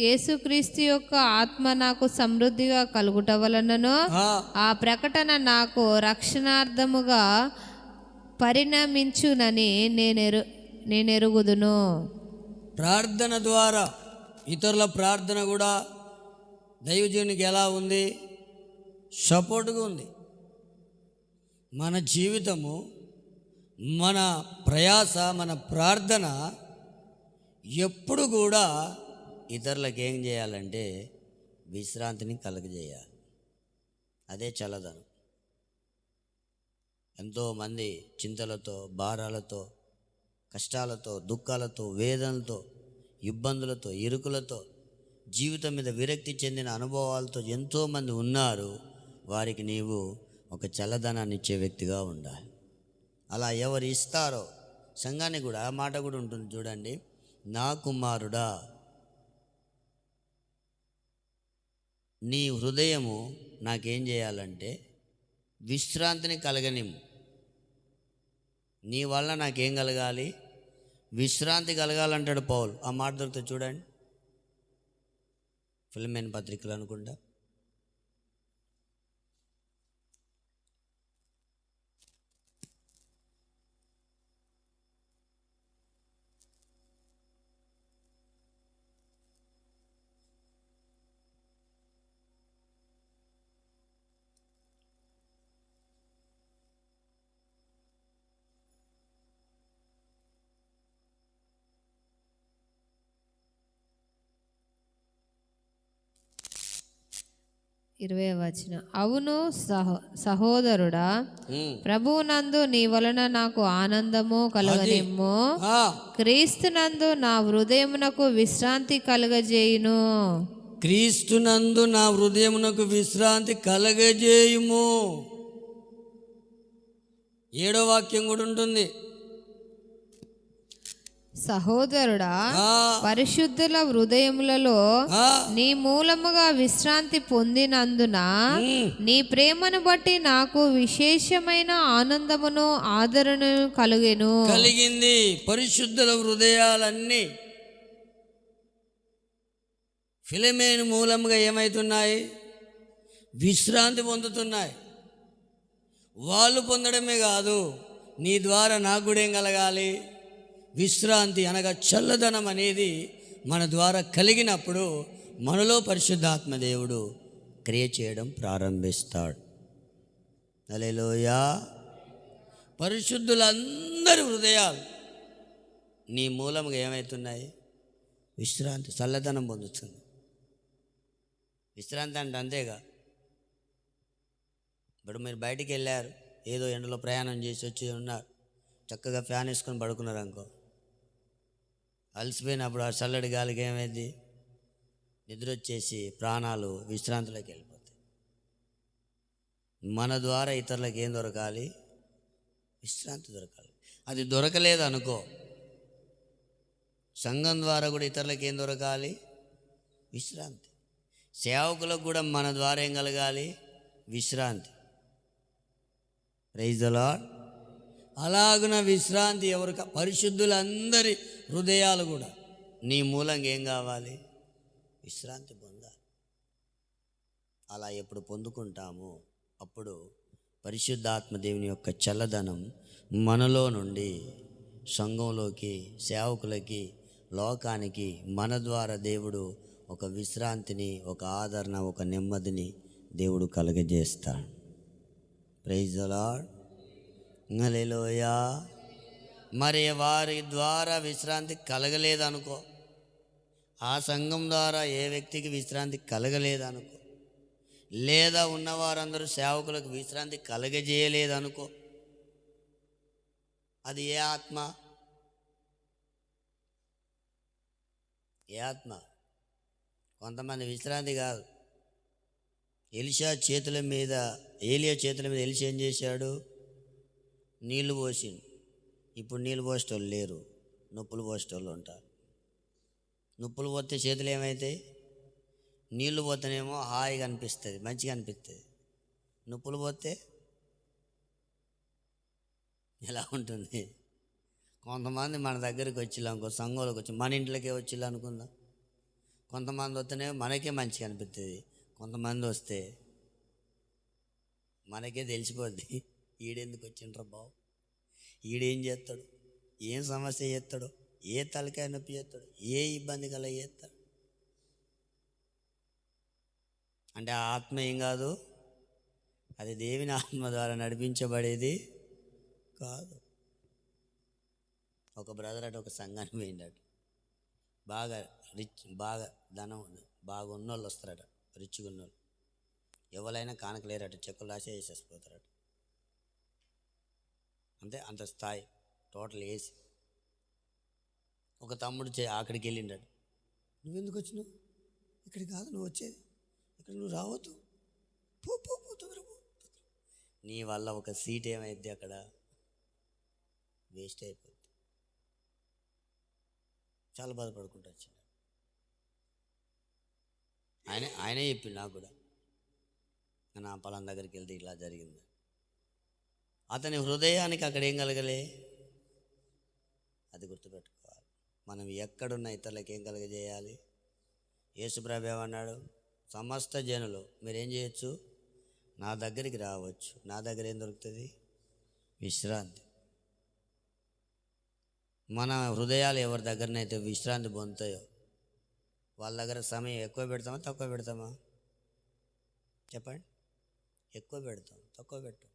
యేసుక్రీస్తు యొక్క ఆత్మ నాకు సమృద్ధిగా కలుగుట వలనను ఆ ప్రకటన నాకు రక్షణార్థముగా పరిణమించునని నేనెరుగుదును. ప్రార్థన ద్వారా ఇతరుల ప్రార్థన కూడా దైవజనునికి ఎలా ఉంది? సపోర్టుగా ఉంది. మన జీవితము, మన ప్రయాస, మన ప్రార్థన ఎప్పుడు కూడా ఇతరులకు ఏం చేయాలంటే విశ్రాంతిని కలుగజేయాలి. అదే చల్లదనం. ఎంతోమంది చింతలతో, భారాలతో, కష్టాలతో, దుఃఖాలతో, వేదనలతో, ఇబ్బందులతో, ఇరుకులతో, జీవితం మీద విరక్తి చెందిన అనుభవాలతో ఎంతోమంది ఉన్నారు. వారికి నీవు ఒక చల్లదనాన్ని ఇచ్చే వ్యక్తిగా ఉండాలి. అలా ఎవరు ఇస్తారో సంఘానికి కూడా ఆ మాట కూడా ఉంటుంది. చూడండి, నా కుమారుడా, నీ హృదయము నాకేం చేయాలంటే విశ్రాంతిని కలగనిమ్ము. నీ వల్ల నాకేం కలగాలి? విశ్రాంతి కలగాలంటాడు పౌలు. ఆ మాట దొరుకుతుంది చూడండి, ఫిలిప్పీ పత్రికలు అనుకుంటా. 20వ వచనం. అవును సహోదరుడా, ప్రభువునందు నీ వలన నాకు ఆనందము కలుగనిమ్ము. క్రీస్తునందు నా హృదయమునకు విశ్రాంతి కలుగజేయును. క్రీస్తునందు నా హృదయమునకు విశ్రాంతి కలగజేయుము. 7వ వాక్యం కూడా ఉంటుంది. సహోదరుడా, పరిశుద్ధుల హృదయములలో నీ మూలముగా విశ్రాంతి పొందినందున నీ ప్రేమను బట్టి నాకు విశేషమైన ఆనందమును ఆదరణను కలిగింది. పరిశుద్ధుల హృదయాలన్నీ ఫిలమేను మూలముగా ఏమవుతున్నాయి? విశ్రాంతి పొందుతున్నాయి. వాళ్ళు పొందడమే కాదు, నీ ద్వారా నాకు కూడా ఏం కలగాలి? విశ్రాంతి అనగా చల్లదనం అనేది మన ద్వారా కలిగినప్పుడు మనలో పరిశుద్ధాత్మ దేవుడు క్రియ చేయడం ప్రారంభిస్తాడు. హల్లెలూయా. పరిశుద్ధులందరి హృదయాలు నీ మూలంగా ఏమవుతున్నాయి? విశ్రాంతి, చల్లదనం పొందుతుంది. విశ్రాంతి అంటే అంతేగా. ఇప్పుడు మీరు బయటికి వెళ్ళారు, ఏదో ఎండలో ప్రయాణం చేసి వచ్చి ఉన్నారు, చక్కగా ఫ్యాన్ వేసుకొని పడుకున్నారు అనుకో, అలసిపోయినప్పుడు ఆ చల్లటి గాలికి ఏమైంది? నిద్ర వచ్చేసి ప్రాణాలు విశ్రాంతిలోకి వెళ్ళిపోతాయి. మన ద్వారా ఇతరులకు ఏం దొరకాలి? విశ్రాంతి దొరకాలి. అది దొరకలేదు అనుకో, సంఘం ద్వారా కూడా ఇతరులకు ఏం దొరకాలి? విశ్రాంతి. సేవకులకు కూడా మన ద్వారా ఏం కలగాలి? విశ్రాంతి. Praise the Lord. అలాగున విశ్రాంతి ఎవరికి? పరిశుద్ధులందరి హృదయాలు కూడా నీ మూలంగా ఏం కావాలి? విశ్రాంతి పొందాలి. అలా ఎప్పుడు పొందుకుంటామో అప్పుడు పరిశుద్ధాత్మ దేవుని యొక్క చల్లదనం మనలో నుండి సంఘంలోకి, సేవకులకి, లోకానికి మన ద్వారా దేవుడు ఒక విశ్రాంతిని, ఒక ఆదరణ, ఒక నెమ్మదిని దేవుడు కలుగజేస్తాడు. Praise the Lord. హల్లెలూయా. మరి వారి ద్వారా విశ్రాంతి కలగలేదనుకో, ఆ సంఘం ద్వారా ఏ వ్యక్తికి విశ్రాంతి కలగలేదనుకో, లేదా ఉన్నవారందరూ సేవకులకు విశ్రాంతి కలగజేయలేదనుకో, అది ఏ ఆత్మ? ఏ ఆత్మ? కొంతమంది విశ్రాంతి కాదు. ఏలియా చేతుల మీద ఎలిషా ఏం చేశాడు? నీళ్లు పోసిండు. ఇప్పుడు నీళ్ళు పోసేటోళ్ళు లేరు, నొప్పులు పోసేటోళ్ళు ఉంటారు. నొప్పులు పోతే చేతులు ఏమవుతాయి? నీళ్లు పోతేనేమో హాయిగా అనిపిస్తుంది, మంచిగా అనిపిస్తుంది. నొప్పులు పోతే ఎలా ఉంటుంది? కొంతమంది మన దగ్గరికి వచ్చిళ్ళు అనుకో, సంఘంలోకి వచ్చి మన ఇంట్లోకే వచ్చిళ్ళు అనుకుందాం, కొంతమంది వస్తేనే మనకే మంచిగా అనిపిస్తుంది. కొంతమంది వస్తే మనకే తెలిసిపోద్ది, ఈడెందుకు వచ్చిండ్రా బావు, ఈడేం చేస్తాడు, ఏం సమస్య చేస్తాడో, ఏ తలకాయ నొప్పి చేస్తాడు, ఏ ఇబ్బంది కల చేస్తాడు. అంటే ఆ ఆత్మ ఏం కాదు, అది దేవుని ఆత్మ ద్వారా నడిపించబడేది కాదు. ఒక బ్రదర్ అటు ఒక సంఘానికి పోయిండట. బాగా బాగా ధనం బాగా ఉన్నోళ్ళు వస్తారట, రిచ్గా ఉన్నోళ్ళు. ఎవరైనా కానకలేరట, చెక్కులు రాసే వేసేసిపోతారట. అంతే, అంత స్థాయి టోటల్ వేసి. ఒక తమ్ముడు అక్కడికి వెళ్ళిండడు. నువ్వెందుకు వచ్చినావు? ఇక్కడికి కాదు నువ్వు వచ్చేది, ఇక్కడ నువ్వు రావద్దు, పో పో పో తొందర పో. నీ వల్ల ఒక సీట్ ఏమైద్ది అక్కడ వేస్ట్ అయిపోద్ది. చాలా బాధపడుకుంటూ వచ్చిండు. ఆయనే చెప్పిండు నాకు కూడా, నా పొలం దగ్గరికి వెళ్తే ఇలా జరిగింది. అతని హృదయానికి అక్కడ ఏం కలగలే? అది గుర్తుపెట్టుకోవాలి. మనం ఎక్కడున్న ఇతరులకు ఏం కలగజేయాలి? యేసుప్రభు ఏమన్నాడు? సమస్త జనులు మీరేం చేయొచ్చు? నా దగ్గరికి రావచ్చు. నా దగ్గర ఏం దొరుకుతుంది? విశ్రాంతి. మన హృదయాలు ఎవరి దగ్గరనైతే విశ్రాంతి పొందుతాయో వాళ్ళ దగ్గర సమయం ఎక్కువ పెడతామా తక్కువ పెడతామా? చెప్పండి. ఎక్కువ పెడతాం, తక్కువ పెట్టాం.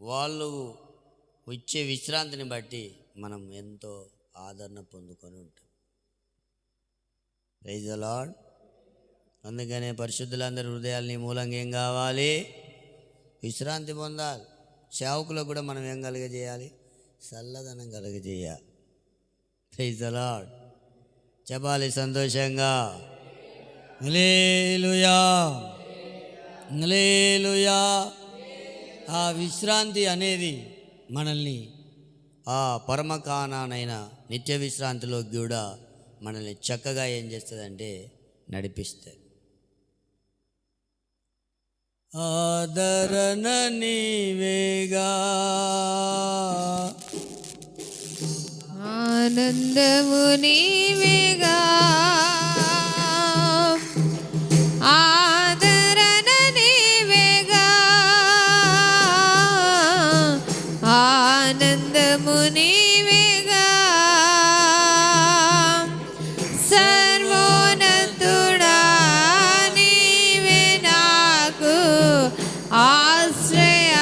వాళ్ళు ఇచ్చే విశ్రాంతిని బట్టి మనం ఎంతో ఆదరణ పొందుకొని ఉంటాం. Praise the Lord. అందుకనే పరిశుద్ధులందరి హృదయాలు నీ మూలంగా ఏం కావాలి? విశ్రాంతి పొందాలి. సేవకులకు కూడా మనం ఏం కలుగజేయాలి? చల్లదనం కలుగజేయాలి. Praise the lord. చెప్పాలి సంతోషంగా హల్లెలూయా, హల్లెలూయా. ఆ విశ్రాంతి అనేది మనల్ని ఆ పరమకాణానైన నిత్య విశ్రాంతిలోకి కూడా మనల్ని చక్కగా ఏం చేస్తుందంటే నడిపిస్తుంది. ఆదరణ నీవేగా, ఆనందము నీవేగా, ఆదరణ నీవేగా, ఆనందము నీవేగా, సర్వోన్నతుడా నీవే నాకు ఆశ్రయదుర్గము,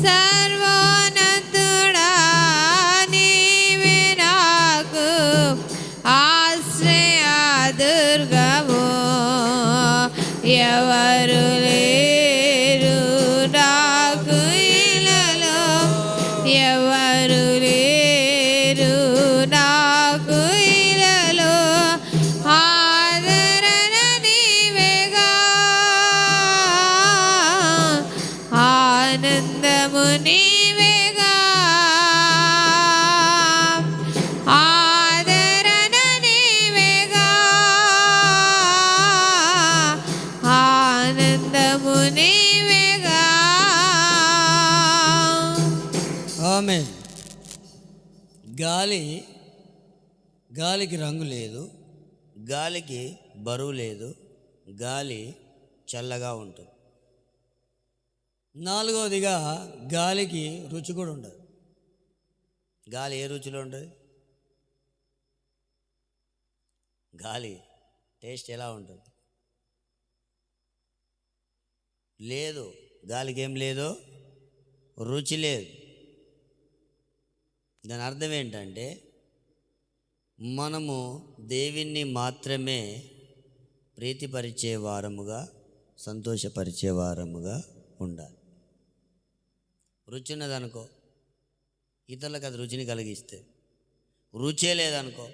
సర్వోన్నతుడా నీవే నాకు ఆశ్రయదుర్గము, ఎవరు లేరు నాకు ఇలలో, ఎవరు లేరు నాకు ఇలలో, ఆదరణ నీవేగా, ఆనందము నీవేగా, ఆదరణ నీవేగా, ఆనందము నీవేగా. ఆమేన్. గాలికి రంగు లేదు, గాలికి బరువు లేదు, గాలి చల్లగా ఉంటుంది. నాలుగవదిగా గాలికి రుచి కూడా ఉండదు. గాలి ఏ రుచిలో ఉంటుంది? గాలి టేస్ట్ ఎలా ఉంటుంది? లేదు. గాలికి ఏం లేదు? రుచి లేదు. దాని అర్థం ఏంటంటే మనము దేవుణ్ణి మాత్రమే ప్రీతిపరిచే వారముగా, సంతోషపరిచే వారముగా ఉండాలి. రుచి ఉన్నదనుకో, ఇతరులకు అది రుచిని కలిగిస్తే, రుచే లేదనుకో,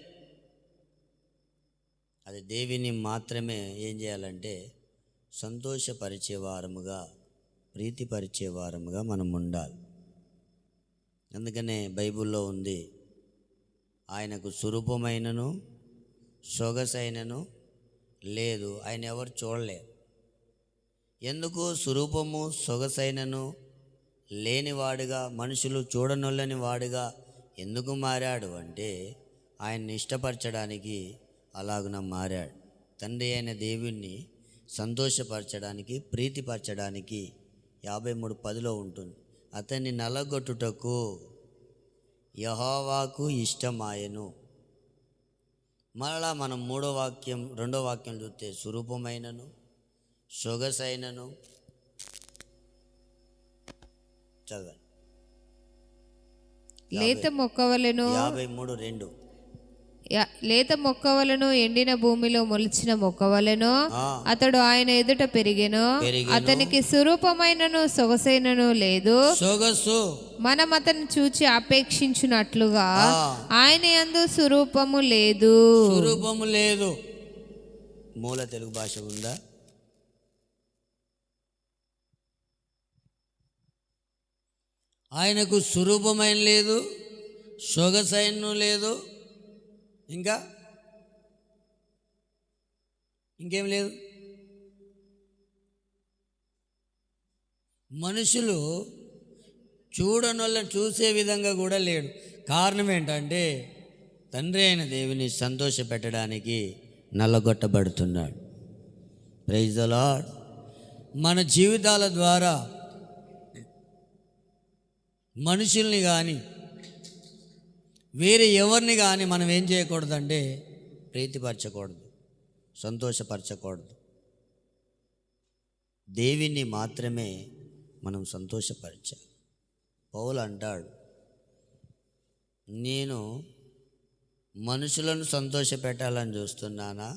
అది దేవుని మాత్రమే ఏం చేయాలంటే సంతోషపరిచే వారముగా, ప్రీతిపరిచే వారముగా మనం ఉండాలి. అందుకనే బైబిల్లో ఉంది, ఆయనకు స్వరూపమైనను సొగసైనను లేదు, ఆయన ఎవరు చూడలేరు. ఎందుకు స్వరూపము సొగసైనను లేనివాడుగా, మనుషులు చూడనొల్లని వాడుగా ఎందుకు మారాడు అంటే ఆయన్ని ఇష్టపరచడానికి అలాగున మారాడు. తండ్రి అయిన దేవుణ్ణి సంతోషపరచడానికి, ప్రీతిపరచడానికి 53:10 ఉంటుంది. అతన్ని నలగొట్టుటకు యెహోవాకు ఇష్టమాయెను. మరలా మనం రెండో వాక్యం చూస్తే స్వరూపమైనను సొగసైనను, చదవండి. లేత మొక్కవలెను 53:2. లేత మొక్కవలను ఎండిన భూమిలో మొలిచిన మొక్కవలెను అతడు ఆయన ఎదుట పెరిగెను. అతనికి స్వరూపమైనను సొగసైనను లేదు. సొగసు మనం అతన్ని చూచి అపేక్షించున్నట్లుగా ఆయన యందు స్వరూపము లేదు. స్వరూపము లేదు. మూల తెలుగు భాష ఉందా? ఆయనకు స్వరూపమైన లేదు, సొగసైన లేదు, ఇంకేం లేదు. మనుషులు చూడనోళ్ళని చూసే విధంగా కూడా లేడు. కారణం ఏంటంటే తండ్రి అయిన దేవుని సంతోష పెట్టడానికి నల్లగొట్టబడుతున్నాడు. Praise the lord. మన జీవితాల ద్వారా మనుషుల్ని కానీ వేరే ఎవరిని కానీ మనం ఏం చేయకూడదంటే ప్రీతిపరచకూడదు, సంతోషపరచకూడదు. దేవుని మాత్రమే మనం సంతోషపరచాలి. పౌలు అంటాడు, నేను మనుషులను సంతోష పెట్టాలని చూస్తున్నానా?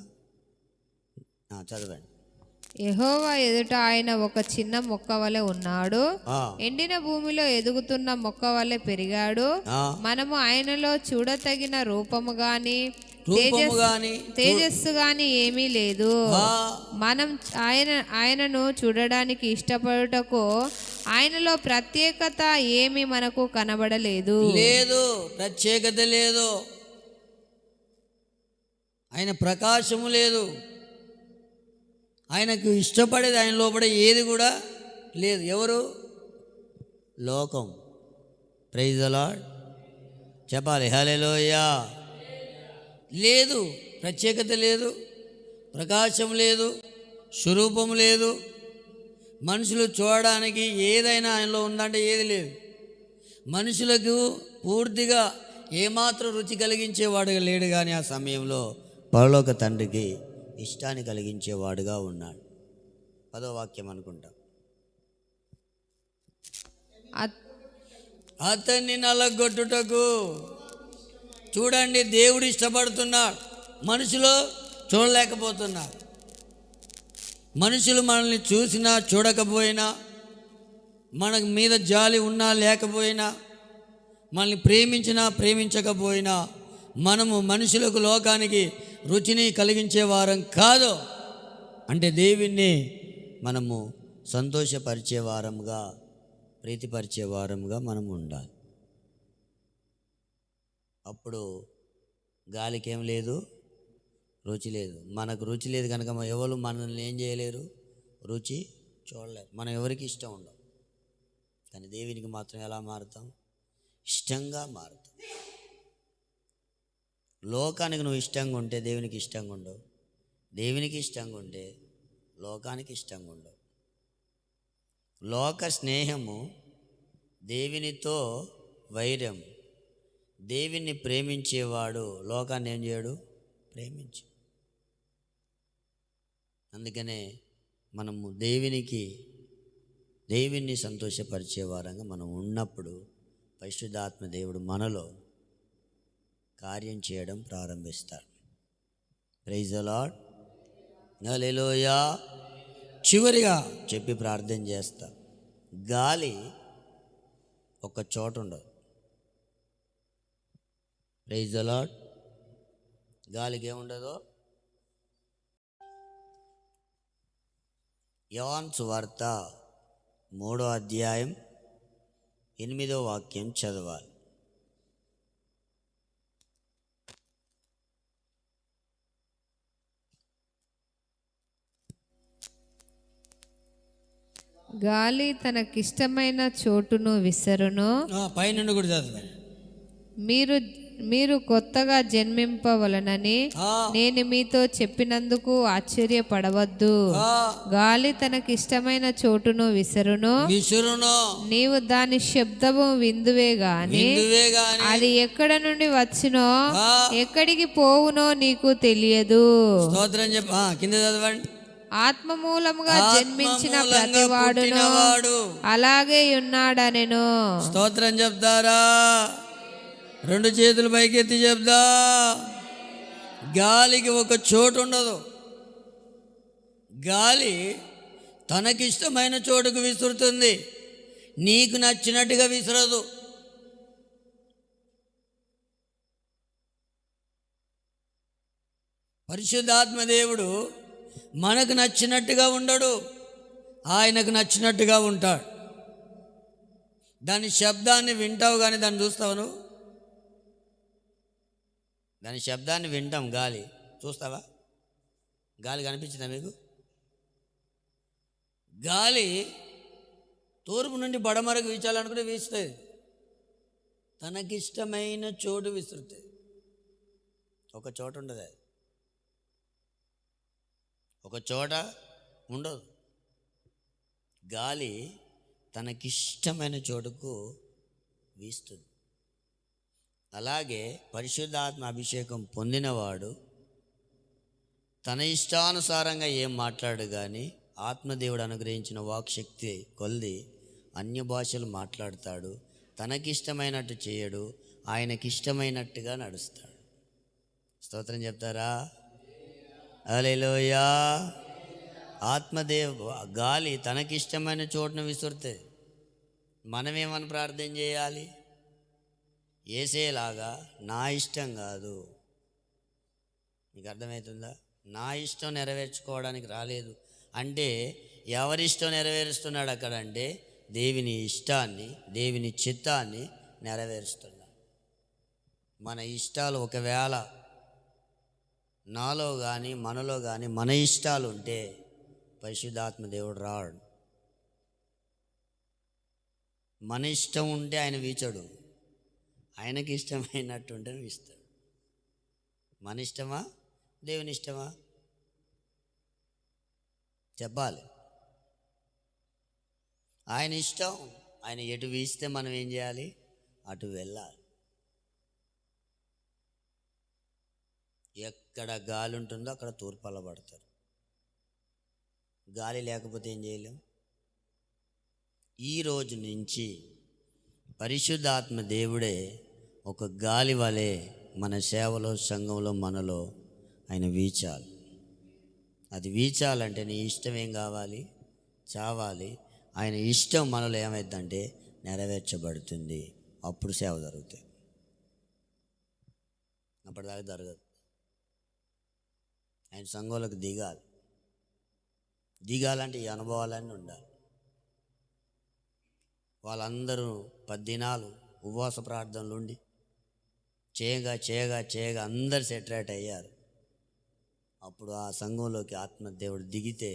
చదవండి. యెహోవా ఎదుట ఆయన ఒక చిన్న మొక్క వలె ఉన్నాడు, ఎండిన భూమిలో ఎదుగుతున్న మొక్క వలె పెరిగాడు. మనము ఆయనలో చూడతగిన రూపము గాని తేజస్సు గాని ఏమీ లేదు. మనం ఆయనను చూడడానికి ఇష్టపడుటకు ఆయనలో ప్రత్యేకత ఏమి మనకు కనబడలేదు. ప్రత్యేకత లేదు, ఆయన ప్రకాశము లేదు, ఆయనకు ఇష్టపడేది ఆయన లోపల ఏది కూడా లేదు. ఎవరు? లోకం. ప్రైజ్ ది లార్డ్ చెప్పాలి. హల్లెలూయా. లేదు, ప్రత్యేకత లేదు, ప్రకాశం లేదు, స్వరూపం లేదు. మనుషులు చూడడానికి ఏదైనా ఆయనలో ఉందంటే ఏది లేదు. మనుషులకు పూర్తిగా ఏమాత్రం రుచి కలిగించేవాడుగా లేడు, కానీ ఆ సమయంలో పరలోక తండ్రికి ఇష్టాన్ని కలిగించేవాడుగా ఉన్నాడు. 10వ వాక్యం అనుకుంటా. అతన్ని నలగొట్టుటకు. చూడండి, దేవుడు ఇష్టపడుతున్నాడు, మనుషులు చూడలేకపోతున్నారు. మనుషులు మనల్ని చూసినా చూడకపోయినా, మన మీద జాలి ఉన్నా లేకపోయినా, మనల్ని ప్రేమించినా ప్రేమించకపోయినా, మనము మనుషులకు లోకానికి రుచిని కలిగించే వారం కాదు. అంటే దేవుణ్ణి మనము సంతోషపరిచే వారంగా, ప్రీతిపరిచే వారంగా మనము ఉండాలి. అప్పుడు గాలికి ఏం లేదు, రుచి లేదు. మనకు రుచి లేదు కనుక ఎవరు మనల్ని ఏం చేయలేరు, రుచి చూడలేరు. మనం ఎవరికి ఇష్టం ఉండవు, కానీ దేవునికి మాత్రం ఎలా మారుతాం? ఇష్టంగా మారుతాం. లోకానికి నువ్వు ఇష్టంగా ఉంటే దేవునికి ఇష్టంగా ఉండవు, దేవునికి ఇష్టంగా ఉంటే లోకానికి ఇష్టంగా ఉండవు. లోక స్నేహము, దేవునితో వైరం. దేవుణ్ణి ప్రేమించేవాడు లోకాన్ని ఏం చేయడు, ప్రేమించు. అందుకనే మనము దేవుణ్ణి సంతోషపరిచే వారంగా మనం ఉన్నప్పుడు పరిశుద్ధాత్మ దేవుడు మనలో కార్యం చేయడం ప్రారంభిస్తాడు. Praise the Lord. హల్లెలూయా. చివరిగా చెప్పి ప్రార్థన చేస్తా. గాలి ఒక చోట ఉండదు. Praise the Lord. గాలికి ఏముండదో? యోహాను సువార్త 3వ అధ్యాయం 8వ వాక్యం చదవాలి. గాలి తనకిష్టమైన చోటును విసరును. పైనుండి కూడా చదవాలి. మీరు కొత్తగా జన్మింపవలనని నేను మీతో చెప్పినందుకు ఆశ్చర్యపడవద్దు. గాలి తనకిష్టమైన చోటును విసరును. నీవు దాని శబ్దము విందువే గాని అది ఎక్కడ నుండి వచ్చినో ఎక్కడికి పోవునో నీకు తెలియదు. స్తోత్రం చెప్పు. కింద చదవండి. ఆత్మ మూలముగా జన్మించిన ప్రతివాడును అలాగే ఉన్నాడనెను. స్తోత్రం చెప్తారా? 2 చేతులు పైకెత్తి చెప్దా. గాలికి ఒక చోటు ఉండదు. గాలి తనకిష్టమైన చోటుకు విసురుతుంది, నీకు నచ్చినట్టుగా విసురదు. పరిశుద్ధాత్మ దేవుడు మనకు నచ్చినట్టుగా ఉండడు, ఆయనకు నచ్చినట్టుగా ఉంటాడు. దాని శబ్దాన్ని వింటావు కానీ దాన్ని చూస్తావు నువ్వు? దాని శబ్దాన్ని వింటాం, గాలి చూస్తావా? గాలి కనిపించిందా మీకు? గాలి తూర్పు నుండి పడమరకు వీచాలనుకుంటే వీస్తుంది, తనకిష్టమైన చోటు విసురుతుంది. ఒక చోట ఉండదు, అది ఒక చోట ఉండదు. గాలి తనకిష్టమైన చోటుకు వీస్తుంది. అలాగే పరిశుద్ధాత్మ అభిషేకం పొందినవాడు తన ఇష్టానుసారంగా ఏం మాట్లాడు కానీ ఆత్మదేవుడు అనుగ్రహించిన వాక్శక్తి కొలిది అన్య భాషలు మాట్లాడతాడు. తనకిష్టమైనట్టు చేయడు, ఆయనకిష్టమైనట్టుగా నడుస్తాడు. స్తోత్రం చెప్తారా? హల్లెలూయా. గాలి తనకిష్టమైన చోటును విసురుతే మనమేమని ప్రార్థన చేయాలి? యేసేలాగా నా ఇష్టం కాదు. మీకు అర్థమవుతుందా? నా ఇష్టం నెరవేర్చుకోవడానికి రాలేదు అంటే ఎవరిష్టం నెరవేరుస్తున్నాడు అక్కడ అంటే దేవుని ఇష్టాన్ని, దేవుని చిత్తాన్ని నెరవేరుస్తున్నాడు. మన ఇష్టాలు ఒకవేళ నాలో కానీ మనలో కానీ మన ఇష్టాలు ఉంటే పరిశుద్ధాత్మ దేవుడు రాడు. మన ఇష్టం ఉంటే ఆయన వీచడు, ఆయనకి ఇష్టమైనట్టు ఉంటే వీస్తాడు. మన ఇష్టమా దేవుని ఇష్టమా చెప్పాలి. ఆయన ఇష్టం. ఆయన ఎటు వీస్తే మనం ఏం చేయాలి? అటు వెళ్ళాలి. ఎక్కడ గాలి ఉంటుందో అక్కడ తూర్పాల పడతారు. గాలి లేకపోతే ఏం చేయలేం. ఈ రోజు నుంచి పరిశుద్ధాత్మ దేవుడే ఒక గాలి వలె మన సేవలో, సంఘంలో, మనలో ఆయన వీచాలి. అది వీచాలంటే నీ ఇష్టం ఏం కావాలి? చావాలి. ఆయన ఇష్టం మనలో ఏమైందంటే నెరవేర్చబడుతుంది. అప్పుడు సేవ జరుగుతుంది. అప్పటిదాకా జరగదు. ఆయన సంఘంలోకి దిగాలంటే ఈ అనుభవాలన్నీ ఉండాలి. వాళ్ళందరూ 10 దినాలు ఉపవాస ప్రార్థనలు ఉండి చేయగా అందరు సెటరేట్ అయ్యారు. అప్పుడు ఆ సంఘంలోకి ఆత్మదేవుడు దిగితే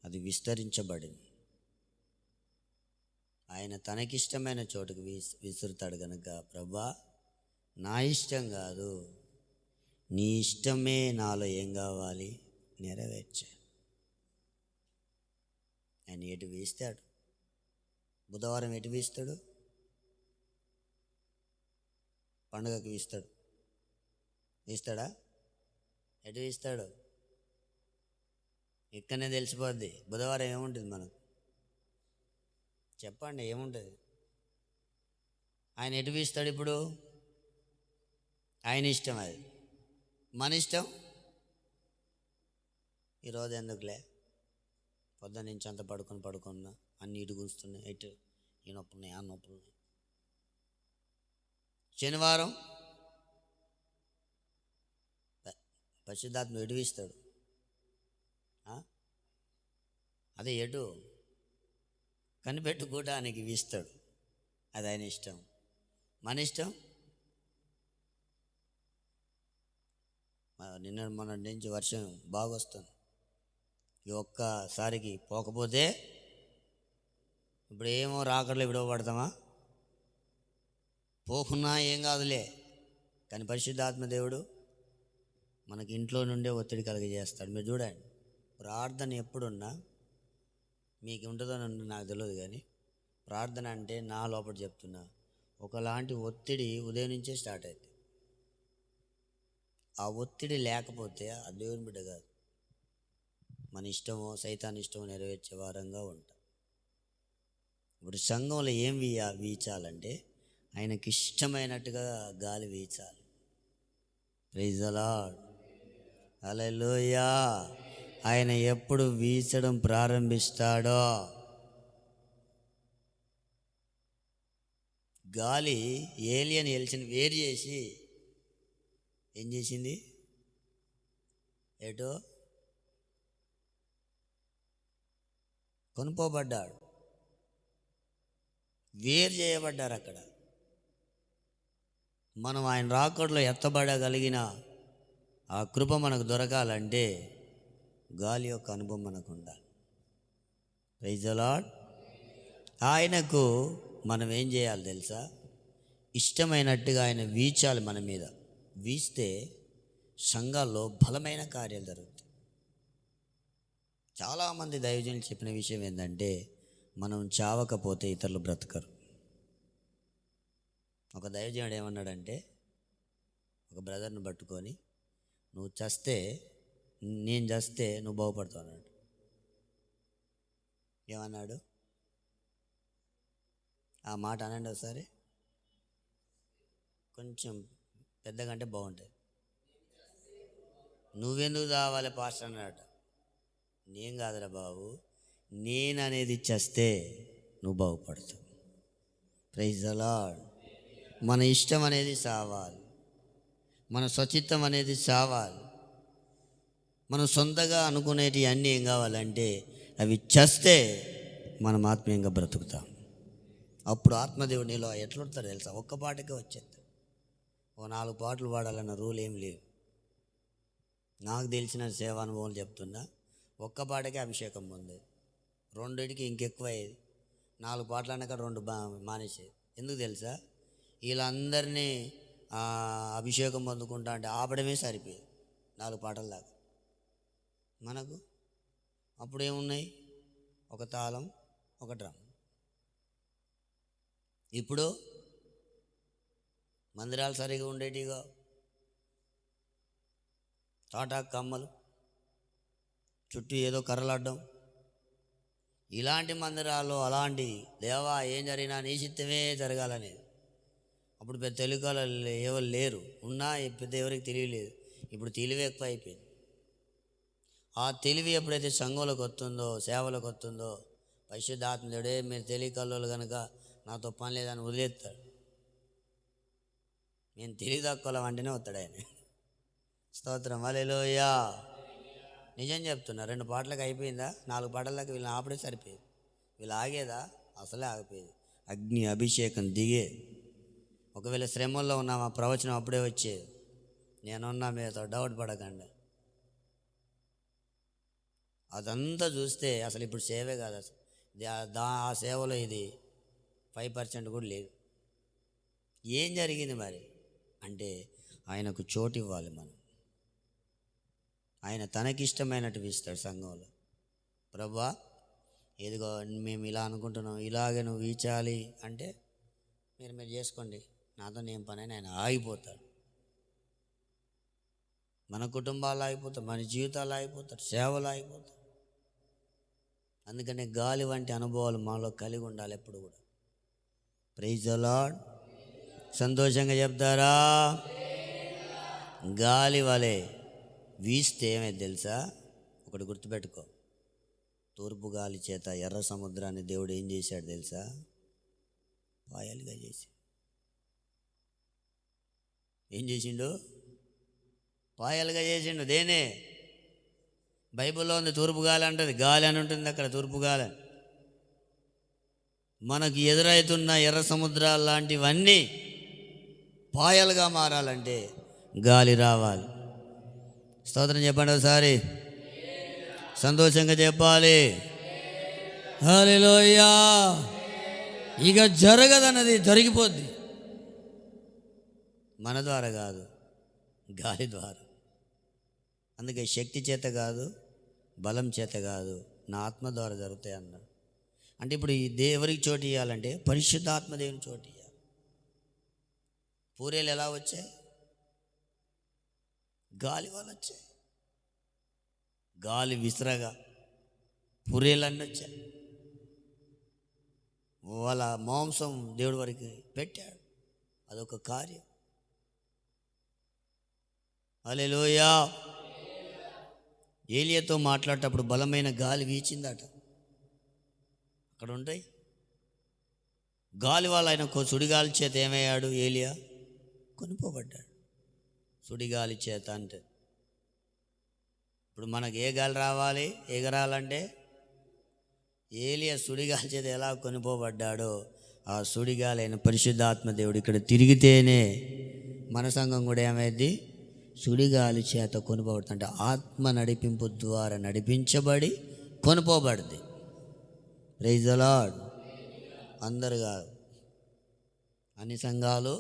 అది విస్తరించబడింది. ఆయన తనకిష్టమైన చోటుకు విసురుతాడు కనుక, ప్రభా నా ఇష్టం కాదు, నీ ఇష్టమే నాలో ఏం కావాలి? నెరవేర్చా. ఆయన ఎటు వీస్తాడు? బుధవారం ఎటు వీస్తాడు? పండుగకి వీస్తాడా? ఎటు వీస్తాడు? ఇక్కడనే తెలిసిపోద్ది. బుధవారం ఏముంటుంది మనకు? చెప్పండి, ఏముంటుంది? ఆయన ఎటు వీస్తాడు? ఇప్పుడు ఆయన ఇష్టం. అది మన ఇష్టం. ఈరోజు ఎందుకులే, పొద్దున్న నుంచి అంత పడుకున్నా అన్ని ఇటు కూస్తున్నాయి, ఎటు ఈ నొప్పున్నాయి, ఆ నొప్పులున్నాయి. శనివారం పరిశుద్ధాత్మ ఎటు వీస్తాడు? అదే ఎటు కనిపెట్టుకోవడానికి వీస్తాడు. అది ఆయన ఇష్టం. మన ఇష్టం. నిన్న మన నుంచి వర్షం బాగా వస్తుంది. ఈ ఒక్కసారికి పోకపోతే ఇప్పుడు ఏమో రాకడలో విడవబడతామా? పోకున్నా ఏం కాదులే. కానీ పరిశుద్ధాత్మ దేవుడు మనకి ఇంట్లో నుండే ఒత్తిడి కలిగజేస్తాడు. మీరు చూడండి, ప్రార్థన ఎప్పుడున్నా మీకు ఉంటుందో నాకు తెలియదు, కానీ ప్రార్థన అంటే నా లోపల చెప్తున్నా, ఒకలాంటి ఒత్తిడి ఉదయం నుంచే స్టార్ట్ అవుతుంది. ఆ ఒత్తిడి లేకపోతే ఆ దేవుని బిడ్డ కాదు. మన ఇష్టమో సైతాన్ ఇష్టమో నెరవేర్చే వారంగా ఉంటాం. ఇప్పుడు సంఘంలో ఏం వీచాలంటే ఆయనకి ఇష్టమైనట్టుగా గాలి వీచాలి. Praise the Lord. హల్లెలూయా. ఆయన ఎప్పుడు వీచడం ప్రారంభిస్తాడో, గాలి ఏలియన్ ఎలిసిని వేరు చేసి ఏం చేసింది? ఏటో కొనుక్కోబడ్డాడు, వేరు చేయబడ్డారు అక్కడ. మనం ఆయన రాకడలో ఎత్తబడగలిగిన ఆ కృప మనకు దొరకాలంటే గాలి యొక్క అనుభవం మనకు ఉండాలి. Praise the Lord. ఆయనకు మనం ఏం చేయాలి తెలుసా? ఇష్టమైనట్టుగా ఆయన వీచాలి మన మీద. వీస్తే సంఘాల్లో బలమైన కార్యాలు జరుగుతాయి. చాలామంది దైవజనులు చెప్పిన విషయం ఏంటంటే, మనం చావకపోతే ఇతరులు బ్రతకరు. ఒక దైవజనుడు ఏమన్నాడంటే, ఒక బ్రదర్ని పట్టుకొని, నేను చస్తే నువ్వు బాగుపడతావు అన్నాడు. ఏమన్నాడు? ఆ మాట అనండి ఒకసారి, కొంచెం పెద్దగా అంటే బాగుంటుంది. నువ్వెందుకు తావాలి పాస్టర్ అన్నాడట. నేను కాదురా బాబు, నేను అనేది చస్తే నువ్వు బాగుపడతావు. Praise the lord. మన ఇష్టం అనేది సావాలి, మన స్వచిత్తం అనేది సావాలి. మనం సొంతగా అనుకునేటివి అన్నీ ఏం కావాలంటే అవి చస్తే మనం ఆత్మీయంగా బ్రతుకుతాం. అప్పుడు ఆత్మదేవుడు నీలో ఎట్లుంటారు తెలుసా? ఒక్క పాటకే వచ్చేది. ఓ 4 పాటలు పాడాలన్న రూల్ ఏం లేదు. నాకు తెలిసిన సేవానుభవం చెప్తున్నా, ఒక్క పాటకే అభిషేకం ఉంది. 2టికి ఇంకెక్కువ అయ్యేది. 4 పాటలు అన్నాక 2 మానేసేది. ఎందుకు తెలుసా? వీళ్ళందరినీ అభిషేకం పొందుకుంటా అంటే ఆపడమే సరిపోయేది 4 పాటల దాకా. మనకు అప్పుడేమున్నాయి? ఒక తాళం, ఒక డ్రమ్. ఇప్పుడు మందిరాలు సరిగా ఉండేటిగా, తాటాకు కమ్మలు, చుట్టూ ఏదో కర్రలడ్డం. ఇలాంటి మందిరాల్లో అలాంటి దేవా ఏం జరిగినా నీ చిత్తమే జరగాలనేది. అప్పుడు పెద్ద తెలుగులో ఎవరు లేరు, ఉన్నా పెద్ద ఎవరికి తెలియలేదు. ఇప్పుడు తెలివి ఎక్కువ అయిపోయింది. ఆ తెలివి ఎప్పుడైతే సంఘంలోకి వస్తుందో, సేవలకు వస్తుందో, పరిశుద్ధాత్ముడే మీరు తెలియకల్లోలు కనుక నాతో పని లేదని వదిలేస్తాడు. నేను తెలివి తక్కువ అంటేనే వస్తాడు ఆయన. స్తోత్రం, హల్లెలూయా. నిజం చెప్తున్నా, 2 పాటలకు అయిపోయిందా? 4 పాటల దాకా వీళ్ళని ఆపడే సరిపోయేది. వీళ్ళు ఆగేదా? అసలే ఆగిపోయేది. అగ్ని అభిషేకం దిగేది. ఒకవేళ శ్రమల్లో ఉన్నామా, ప్రవచనం అప్పుడే వచ్చేది. నేనున్నా, మీతో డౌట్ పడకండి. అదంతా చూస్తే అసలు ఇప్పుడు సేవే కాదు. అసలు ఆ సేవలో ఇది 5% కూడా లేదు. ఏం జరిగింది మరి అంటే, ఆయనకు చోటు ఇవ్వాలి మనం. ఆయన తనకిష్టమైనట్టు ఇస్తాడు సంఘంలో. ప్రభువా ఏదిగో మేము ఇలా అనుకుంటున్నాం, ఇలాగే నువ్వు వీచాలి అంటే మీరు చేసుకోండి, నాతో నేను పని అని ఆయన ఆగిపోతాడు. మన కుటుంబాలు ఆగిపోతారు, మన జీవితాలు ఆగిపోతారు, సేవలు ఆగిపోతారు. అందుకనే గాలి వంటి అనుభవాలు మనలో కలిగి ఉండాలి ఎప్పుడు కూడా. Praise the Lord. సంతోషంగా చెప్తారా? గాలి వలె వీస్తే ఏమైంది తెలుసా? ఒకటి గుర్తుపెట్టుకో, తూర్పు గాలి చేత ఎర్ర సముద్రాన్ని దేవుడు ఏం చేశాడు తెలుసా? పాయలుగా చేసి. ఏం చేసిండు? పాయలుగా చేసిండు. దేనే? బైబిల్లో ఉంది తూర్పు గాలి అంటది, గాలి అని ఉంటుంది అక్కడ, తూర్పు గాలి. మనకు ఎదురవుతున్న ఎర్ర సముద్రాలు లాంటివన్నీ పాయలుగా మారాలంటే గాలి రావాలి. స్తోత్రం చెప్పండి ఒకసారి, సంతోషంగా చెప్పాలి. హల్లెలూయా. ఇక జరగదన్నది జరిగిపోద్ది. మన ద్వారా కాదు, గాలి ద్వారా. అందుకే శక్తి చేత కాదు, బలం చేత కాదు, నా ఆత్మ ద్వారా జరుగుతాయి అన్నాడు. అంటే ఇప్పుడు ఈ దేవునికి చోటు ఇవ్వాలంటే పరిశుద్ధాత్మ దేవుని చోటు ఇవ్వాలి. పూరేలు ఎలా వచ్చాయి? గాలి వల్ల వచ్చాయి. గాలి విసరగా పూరేలన్నీ వచ్చాయి. వాళ్ళ మాంసం దేవుడి వరకు పెట్టాడు. అదొక కార్యం. హల్లెలూయా. ఏలియాతో మాట్లాడేటప్పుడు బలమైన గాలి వీచిందట. అక్కడ ఉంటాయి గాలి వల్ల ఆయన సుడిగాలి చేత ఏమయ్యాడు? ఏలియా కొనిపోబడ్డాడు. సుడిగాలి చేత అంటే ఇప్పుడు మనకు ఏ గాలి రావాలి, ఎగరాలంటే ఏలియా సుడిగాలి చేత ఎలా కొనిపోబడ్డాడో ఆ సుడిగాలి అయిన పరిశుద్ధాత్మ దేవుడు ఇక్కడ తిరిగితేనే మన సంఘం కూడా ఏమైంది? సుడిగాలి చేత కొనిపోబడుతుంది. అంటే ఆత్మ నడిపింపు ద్వారా నడిపించబడి కొనిపోబడింది. Praise the Lord. అందరు కాదు, అన్ని సంఘాలు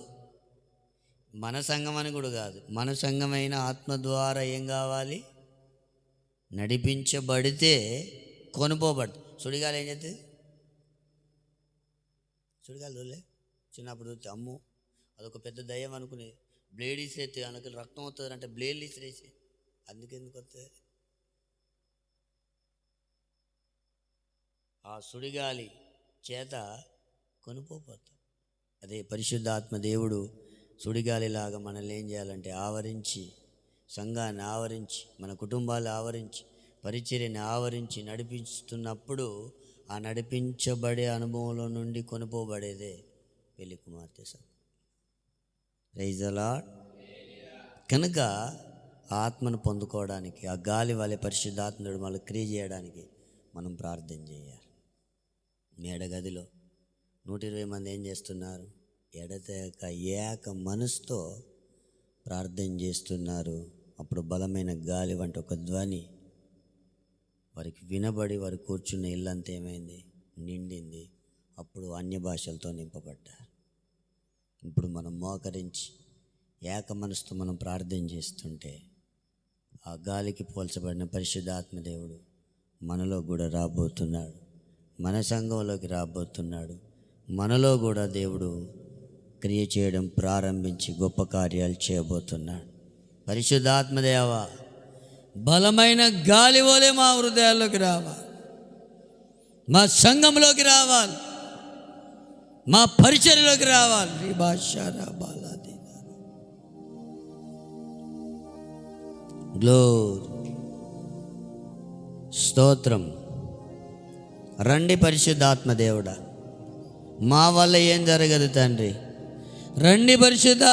మన సంఘం అని కూడా కాదు, మన సంఘమైన ఆత్మ ద్వారా ఏం కావాలి? నడిపించబడితే కొనిపోబడి. సుడిగాలి ఏం చేస్తుంది? సుడిగాలి చూడలే? చిన్నప్పుడు చూస్తే అమ్ము అదొక పెద్ద దయ్యం అనుకుని బ్లేడ్ ఇసిరేస్తే అనుకుని రక్తం అవుతుంది అంటే బ్లేడ్లు ఇసిరేసి, అందుకెందుకు వస్తుంది? ఆ సుడిగాలి చేత కొనిపోతాం. అదే పరిశుద్ధాత్మ దేవుడు సుడిగాలిలాగా మనల్ని ఏం చేయాలంటే ఆవరించి సంఘాన్ని ఆవరించి, మన కుటుంబాలు ఆవరించి, పరిచర్యని ఆవరించి నడిపిస్తున్నప్పుడు ఆ నడిపించబడే అనుభవంలో నుండి కొనుపోబడేదే పెళ్లి కుమార్తె సంఘం. Praise the Lord. కనుక ఆత్మను పొందుకోవడానికి, ఆ గాలి వలె పరిశుద్ధాత్ముడు మళ్ళీ క్రియ చేయడానికి మనం ప్రార్థన చేయాలి. మేడగదిలో 120 మంది ఏం చేస్తున్నారు? ఎడతెగక ఏక మనసుతో ప్రార్థన చేస్తున్నారు. అప్పుడు బలమైన గాలి వంటి ఒక ధ్వని వారికి వినబడి వారు కూర్చున్న ఇల్లంతా ఏమైంది? నిండింది. అప్పుడు అన్య భాషలతో నింపబడ్డారు. ఇప్పుడు మనం మోకరించి ఏక మనసుతో మనం ప్రార్థన చేస్తుంటే ఆ గాలికి పోల్చబడిన పరిశుద్ధాత్మ దేవుడు మనలో కూడా రాబోతున్నాడు, మన సంఘంలోకి రాబోతున్నాడు. మనలో కూడా దేవుడు క్రియ చేయడం ప్రారంభించి గొప్ప కార్యాలు చేయబోతున్నాడు. పరిశుద్ధాత్మదేవ, బలమైన గాలి వలె మా హృదయాల్లోకి రావాలి, మా సంఘంలోకి రావాలి, మా పరిచర్యలోకి రావాలి. ఈ భాష గ్లోరీ, స్తోత్రం. రండి పరిశుద్ధాత్మ దేవుడా, మా వల్ల ఏం జరగదు తండ్రి. రండి పరిశుద్ధ